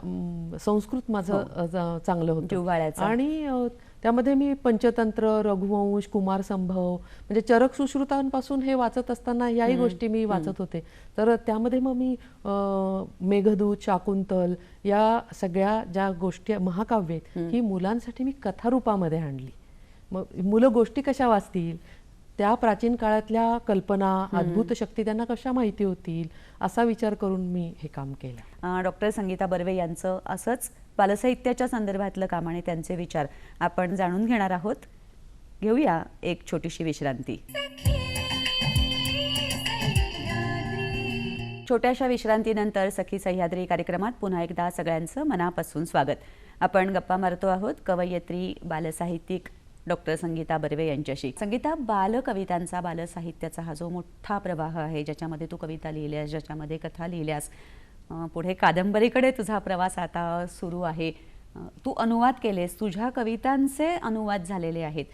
संस्कृत माझं चांगलं होतं, आणि त्यामध्ये मी पंचतंत्र, रघुवंश, कुमार संभव, म्हणजे चरक सुश्रुतांपासून हे वाचत असताना याही गोष्टी मी वाचत होते. तर त्यामध्ये मग मी मेघदूत, शाकुंतल या सगळ्या ज्या गोष्टी महाकाव्य आहेत ही मुलांसाठी मी कथारूपामध्ये आणली. मग मुलं गोष्टी कशा वाचतील, त्या प्राचीन काळातल्या कल्पना, अद्भुत शक्ती त्यांना कशा माहिती होतील, असा विचार करून मी हे काम केलं. डॉक्टर संगीता बर्वे यांचं असंच बालसाहित्याच्या संदर्भातलं काम आणि त्यांचे विचार आपण जाणून घेणार आहोत. घेऊया एक छोटीशी विश्रांती. छोट्याशा विश्रांतीनंतर सखी सह्याद्री कार्यक्रमात पुन्हा एकदा सगळ्यांचं मनापासून स्वागत. आपण गप्पा मारतो आहोत कवयित्री, बालसाहित्यिक डॉक्टर संगीता बर्वे यांच्याशी. संगीता, बालकवितांचा, बालसाहित्याचा हा जो मोठा प्रवाह आहे, ज्याच्यामध्ये तू कविता लिहिल्यास, ज्याच्यामध्ये कथा लिहिल्यास, पुढे कादंबरीकडे तुझा प्रवास आता सुरू आहे, तू अनुवाद केलेस, तुझ्या कवितांचे अनुवाद झालेले आहेत,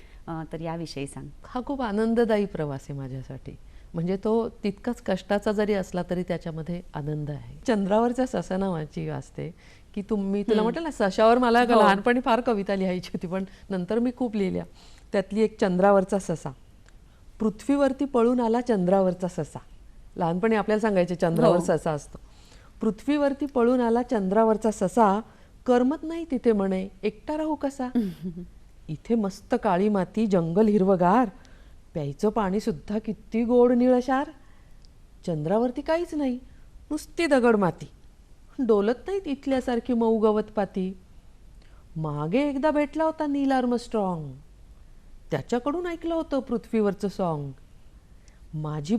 तर याविषयी सांग. हा खूप आनंददायी प्रवास आहे माझ्यासाठी. म्हणजे तो तितकाच कष्टाचा जरी असला तरी त्याच्यामध्ये आनंद आहे. चंद्रावरच्या ससा नावाची वाचते की मी तुला म्हटलं ना, सशावर मला लहानपणी फार कविता लिहायची होती, पण नंतर मी खूप लिहिल्या. त्यातली एक चंद्रावरचा ससा. पृथ्वीवरती पळून आला चंद्रावरचा ससा. लहानपणी आपल्याला सांगायचे चंद्रावर ससा असतो. पृथ्वीवरती पळून आला चंद्रावरचा ससा, करमत नाही तिथे म्हणे, एकटा राहू कसा. इथे मस्त काळी माती, जंगल हिरवगार, प्यायचं पाणी सुद्धा किती गोड निळशार. चंद्रावरती काहीच नाही, नुसती दगड माती, डोलत नाहीत इथल्यासारखी मऊ गवत पाती. मागे एकदा भेटला होता नील आर्मस्ट्रॉंग, त्याच्याकडून ऐकलं होतं पृथ्वीवरचं सॉंग. माझी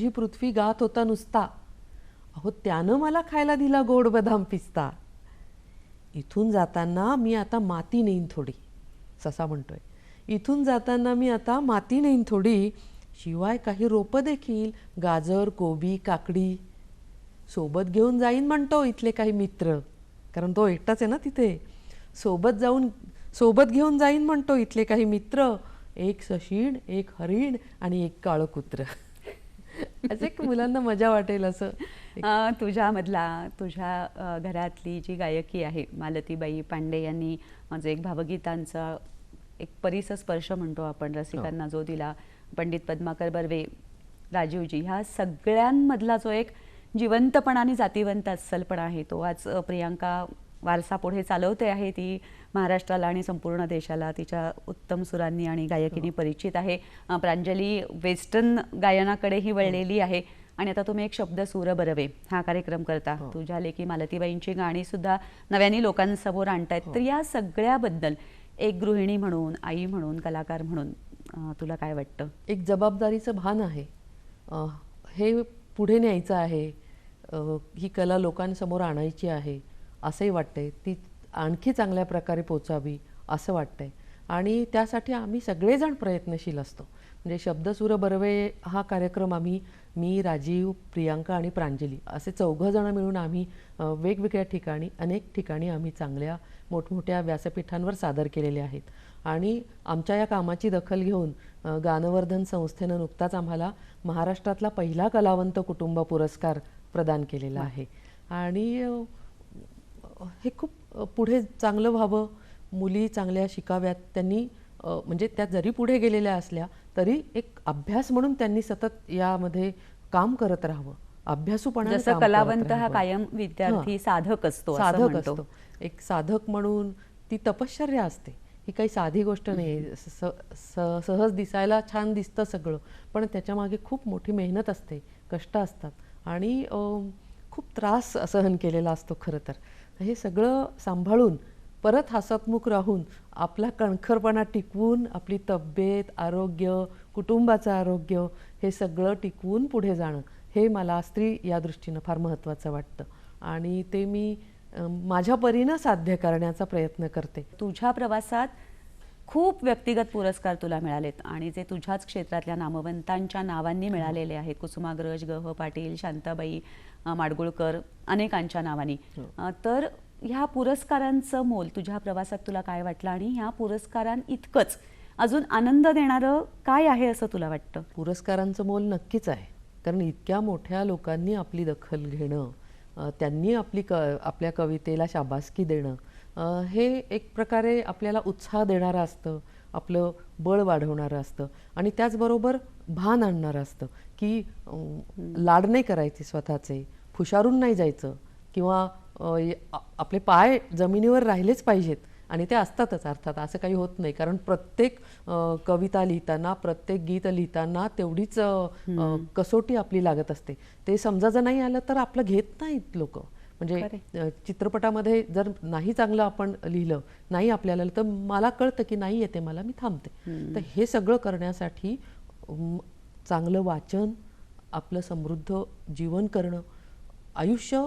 पृथ्वी गात होता नुसता, अहो त्यानं मला खायला दिला गोड बदाम पिस्ता. इथून जाताना मी आता माती नेईन थोडी, ससा म्हणतोय, इथून जाताना मी आता माती नेईन थोडी, शिवाय काही रोपं देखील, गाजर, कोबी, काकडी. सोबत घेऊन जाईन म्हणतो इथले काही मित्र, कारण तो एकटाच आहे ना तिथे. सोबत घेऊन जाईन म्हणतो इथले काही मित्र, एक सशीण, एक हरीण आणि एक काळं कुत्र. असं एक मुलांना मजा वाटेल असं. तुझ्या घरातली जी गायकी आहे मालतीबाई पांडे यांनी जे एक भावगीतांचा एक परिसस्पर्श म्हणतो आपण रसिकांना जो दिला, पंडित पद्माकर बर्वे, राजीवजी, ह्या सगळ्यांमधला जो एक जिवंतपणा आणि जातीवंत अस्सलपणा आहे तो आज प्रियांका वारसा पुढे चालवते आहे. ती महाराष्ट्राला आणि संपूर्ण देशाला तिच्या उत्तम सुरांनी आणि गायकीने परिचित आहे. प्रांजली वेस्टर्न गायनाकडेही वळलेली आहे आणि आता तुम्ही एक शब्द सूर बरवे हा कार्यक्रम करता. तुझ्या लेकी मालतीबाईंची गाणी सुद्धा नव्याने लोकांसमोर आणतायत. तर या सगळ्याबद्दल एक गृहिणी म्हणून, आई म्हणून, कलाकार म्हणून तुला काय वाटतं? एक जबाबदारीचं भान आहे. हे पुढे न्यायचं आहे, ही कला लोकांसमोर आणायची आहे असंही वाटतंय. ती आणखी चांगल्या प्रकारे पोचावी असं वाटतंय आणि त्यासाठी आम्ही सगळेजण प्रयत्नशील असतो. म्हणजे शब्दसूर बर्वे हा कार्यक्रम मी, राजीव, प्रियांका आणि प्रांजली असे 4 जण मिळून आम्ही वेगवेगळ्या ठिकाणी, अनेक ठिकाणी आम्ही चांगल्या मोठमोठ्या व्यासपीठांवर सादर केलेले आहेत. आणि आमच्या या कामाची दखल घेऊन गानवर्धन संस्थेनं नुकताच आम्हाला महाराष्ट्रातला पहिला कलावंत कुटुंब पुरस्कार प्रदान केलेला आहे. आणि हे खूप पुढे चांगलं व्हावं, मुली चांगल्या शिकाव्यात. त्यांनी म्हणजे त्या जरी पुढे गेलेल्या असल्या तरी एक अभ्यास म्हणून त्यांनी सतत यामध्ये काम करत राहावं. अभ्यासूपणाने जसं कलावंत हा कायम विद्यार्थी साधक असतो, एक साधक म्हणून ती तपश्चर्या असते. ही काही साधी गोष्ट नाही. सहज दिसायला छान दिसतं सगळं, पण त्याच्यामागे खूप मोठी मेहनत असते, कष्ट असतात आणि खूप त्रास सहन केलेला असतो खरं तर. हे सगळं सांभाळून परत हसतमुख राहून आपला कणखरपणा टिकवून आपली तब्येत, आरोग्य, कुटुंबाचं आरोग्य हे सगळं टिकवून पुढे जाणं हे मला स्त्री या दृष्टीनं फार महत्त्वाचं वाटतं आणि ते मी माझ्या परीनं साध्य करण्याचा प्रयत्न करते. तुझ्या प्रवासात खूप व्यक्तिगत पुरस्कार तुला मिळालेत आणि जे तुझ्याच क्षेत्रातल्या नामवंतांच्या नावांनी मिळालेले आहेत. कुसुमाग्रज, ग. पाटील, शांताबाई, माडगुळकर, अनेकांच्या नावांनी. तर ह्या पुरस्कारांचं मोल तुझ्या प्रवासात तुला काय वाटलं आणि ह्या पुरस्कारांइतकंच अजून आनंद देणारं काय आहे असं तुला वाटतं? पुरस्कारांचं मोल नक्कीच आहे, कारण इतक्या मोठ्या लोकांनी आपली दखल घेणं, त्यांनी आपल्या कवितेला शाबासकी देणं हे एक प्रकारे आपल्याला उत्साह देणारं असतं, आपलं बळ वाढवणारं असतं आणि त्याचबरोबर भान आणणारं असतं की लाड नाही करायचे स्वतःचे, फुशारून नाही जायचं किंवा आपले पाय जमिनीवर राहिलेच पाहिजेत आणि ते असतातच अर्थात, असं काही होत नाही. कारण प्रत्येक कविता लिहिताना, प्रत्येक गीत लिहिताना तेवढीच कसोटी आपली लागत असते. ते समजा जर नाही आलं तर आपलं घेत नाहीत लोक. म्हणजे चित्रपटामध्ये जर नाही चांगलं आपण लिहिलं, नाही आपल्याला तर मला कळतं की नाही येते मला, मी थांबते. तर हे सगळं करण्यासाठी चांगलं वाचन, आपलं समृद्ध जीवन करणं, आयुष्य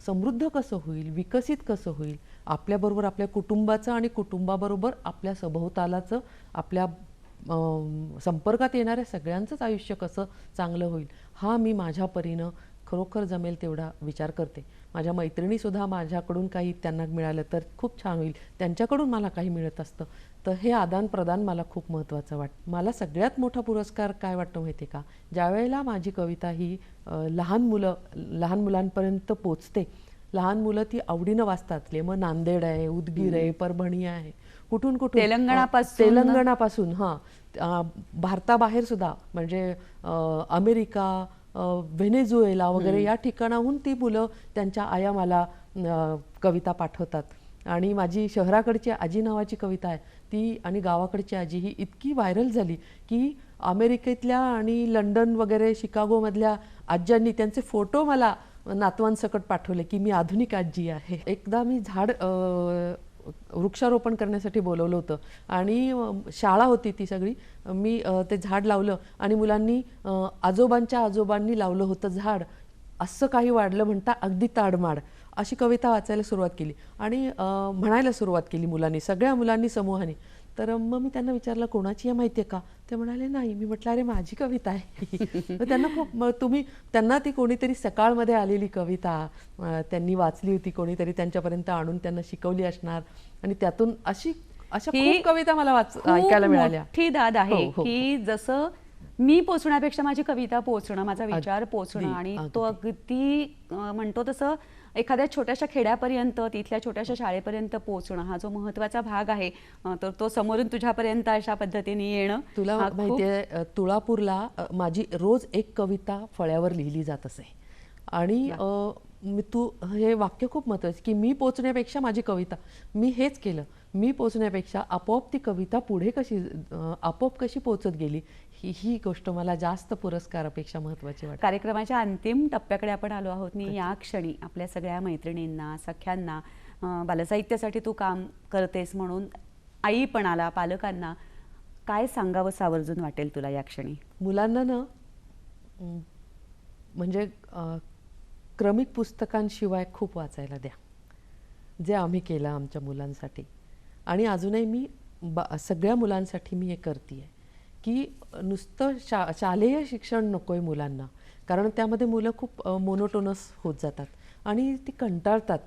समृद्ध कसं होईल, विकसित कसं होईल, आपल्याबरोबर आपल्या कुटुंबाचं आणि कुटुंबाबरोबर आपल्या सभोवतालाचं, आपल्या संपर्कात येणाऱ्या सगळ्यांचंच आयुष्य कसं चांगलं होईल, हा मी माझ्या परीनं खरोखर जमेल तेवढा विचार करते. माझ्या मैत्रिणीसुद्धा माझ्याकडून काही त्यांना मिळालं तर खूप छान होईल, त्यांच्याकडून मला काही मिळत असतं. तर हे आदानप्रदान मला खूप महत्त्वाचं वाटतं. मला सगळ्यात मोठा पुरस्कार काय वाटतं माहिती आहे का, ज्यावेळेला माझी कविता ही लहान मुलांपर्यंत पोचते, लहान मुलं ती आवडीनं वाचतात. मग नांदेड आहे, उदगीर आहे, परभणी आहे, कुठून तेलंगणापासून भारताबाहेर सुद्धा, म्हणजे अमेरिका, व्हेनेझुएला वगैरे या ठिकाणाहून ती मुलं त्यांच्या आया मला कविता पाठवतात. आणि माझी शहराकडची आजी नावाची कविता आहे ती आणि गावाकडची आजी ही इतकी व्हायरल झाली की अमेरिकेतल्या आणि लंडन वगैरे शिकागोमधल्या आज्यांनी त्यांचे फोटो मला नातवांसकट पाठवले की मी आधुनिक आजी आहे. एकदा मी वृक्षारोपण करण्यासाठी बोलवलं होतं आणि शाळा होती ती सगळी, मी ते झाड लावलं आणि मुलांनी आजोबांनी लावलं होतं झाड, असं काही वाढलं म्हणता अगदी ताडमाड, अशी कविता वाचायला सुरुवात केली आणि म्हणायला सुरुवात केली मुलांनी, सगळ्या मुलांनी समूहाने. तर मग मी त्यांना विचारलं कोणाची आहे माहिती आहे का? ते म्हणाले नाही. मी म्हटलं अरे माझी कविता आहे. मग त्यांना खूप त्यांना ती कोणीतरी सकाळमध्ये आलेली कविता त्यांनी वाचली होती, कोणीतरी त्यांच्यापर्यंत आणून त्यांना शिकवली असणार आणि त्यातून अशा खूप कविता मला ऐकायला मिळाल्या. मोठी दाद आहे हो, हो, की जसं मी पोचण्यापेक्षा माझी कविता पोचणं, माझा विचार पोचणं आणि तो अगदी म्हणतो तसं एखाद्या छोट्याशा खेड्यापर्यंत, तिथल्या छोट्याशा शाळेपर्यंत पोहोचणं हा जो महत्त्वाचा भाग आहे, तर तो समोरून तुझ्यापर्यंत अशा पद्धतीने येणं. तुला माहितीये तुळापूरला माझी रोज एक कविता फळ्यावर लिहिली जात असे आणि तू हे वाक्य खूप महत्त्वाचं की मी पोचण्यापेक्षा माझी कविता, मी हेच केलं. मी पोचण्यापेक्षा आपोआप ती कविता पुढे आपोआप कशी पोचत गेली ही गोष्ट मला जास्त पुरस्कारापेक्षा महत्त्वाची वाटते. कार्यक्रमाच्या अंतिम टप्प्याकडे आपण आलो आहोत आणि या क्षणी आपल्या सगळ्या मैत्रिणींना, सख्यांना, बालसाहित्यासाठी तू काम करतेस म्हणून आईपणाला, पालकांना काय सांगावं आवर्जून वाटेल तुला या क्षणी? मुलांना ना म्हणजे क्रमिक पुस्तकांशिवाय खूप वाचायला द्या, जे आम्ही केलं आमच्या मुलांसाठी आणि अजूनही मी सगळ्या मुलांसाठी मी हे करते की नुसतं शालेय शिक्षण नको आहे मुलांना, कारण त्यामध्ये मुलं खूप मोनोटोनस होत जातात आणि ती कंटाळतात.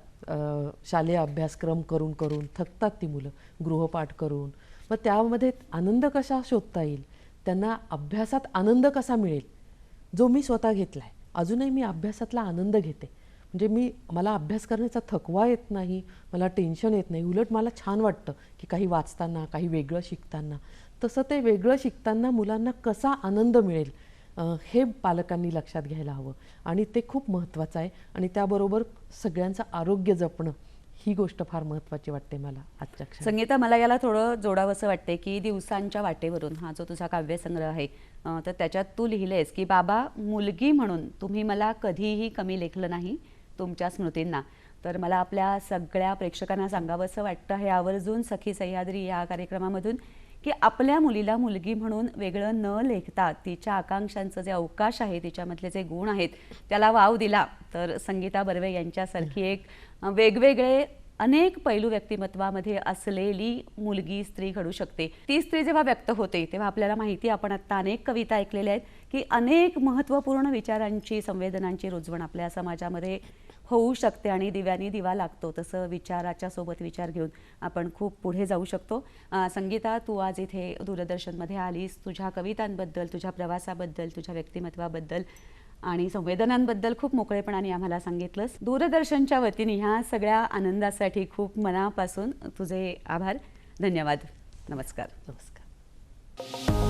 शालेय अभ्यासक्रम करून करून थकतात ती मुलं, गृहपाठ करून. मग त्यामध्ये आनंद कसा शोधता येईल, त्यांना अभ्यासात आनंद कसा मिळेल, जो मी स्वतः घेतला आहे. अजूनही मी अभ्यासातला आनंद घेते. म्हणजे मला अभ्यास करण्याचा थकवा येत नाही, मला टेन्शन येत नाही. उलट मला छान वाटतं की काही वाचताना, काही वेगळं शिकताना. तसं ते वेगळं शिकताना मुलांना कसा आनंद मिळेल हे पालकांनी लक्षात घ्यायला हवं आणि ते खूप महत्त्वाचं आहे. आणि त्याबरोबर सगळ्यांचं आरोग्य जपणं ही गोष्ट फार महत्त्वाची वाटते मला आजच्या क्षणी. संगीता, मला याला थोडं जोडावंसं वाटते की दिवसांच्या वाटेवरून हा जो तुझा काव्यसंग्रह आहे, तर त्याच्यात तू लिहिलेस की बाबा, मुलगी म्हणून तुम्ही मला कधीही कमी लेखलं नाही तुमच्या स्मृतींना. तर मला आपल्या सगळ्या प्रेक्षकांना सांगावंसं वाटतं हे आवर्जून सखी सह्याद्री या कार्यक्रमामधून की आपल्या मुलीला मुलगी म्हणून वेगळं न लेखता तिच्या आकांक्षांचं जे अवकाश आहे, तिच्यामधले जे गुण आहेत त्याला वाव दिला तर संगीता बर्वे यांच्यासारखी एक वेगवेगळे अनेक पैलू व्यक्तिमत्वामध्ये असलेली मुलगी, स्त्री घडू शकते. ती स्त्री जेव्हा व्यक्त होते तेव्हा आपल्याला माहिती, आपण आता अनेक कविता ऐकलेल्या आहेत की अनेक महत्त्वपूर्ण विचारांची, संवेदनांची रुजवण आपल्या समाजामध्ये होऊ शकते आणि दिव्याने दिवा लागतो. तसं विचाराच्या सोबत विचार घेऊन आपण खूप पुढे जाऊ शकतो. संगीता, तू आज इथे दूरदर्शनमध्ये आलीस, तुझ्या कवितांबद्दल, तुझ्या प्रवासाबद्दल, तुझ्या व्यक्तिमत्वाबद्दल आणि संवेदनांबद्दल खूप मोकळेपणाने आम्हाला सांगितलंस. दूरदर्शनच्या वतीने ह्या सगळ्या आनंदासाठी खूप मनापासून तुझे आभार. धन्यवाद. नमस्कार. नमस्कार.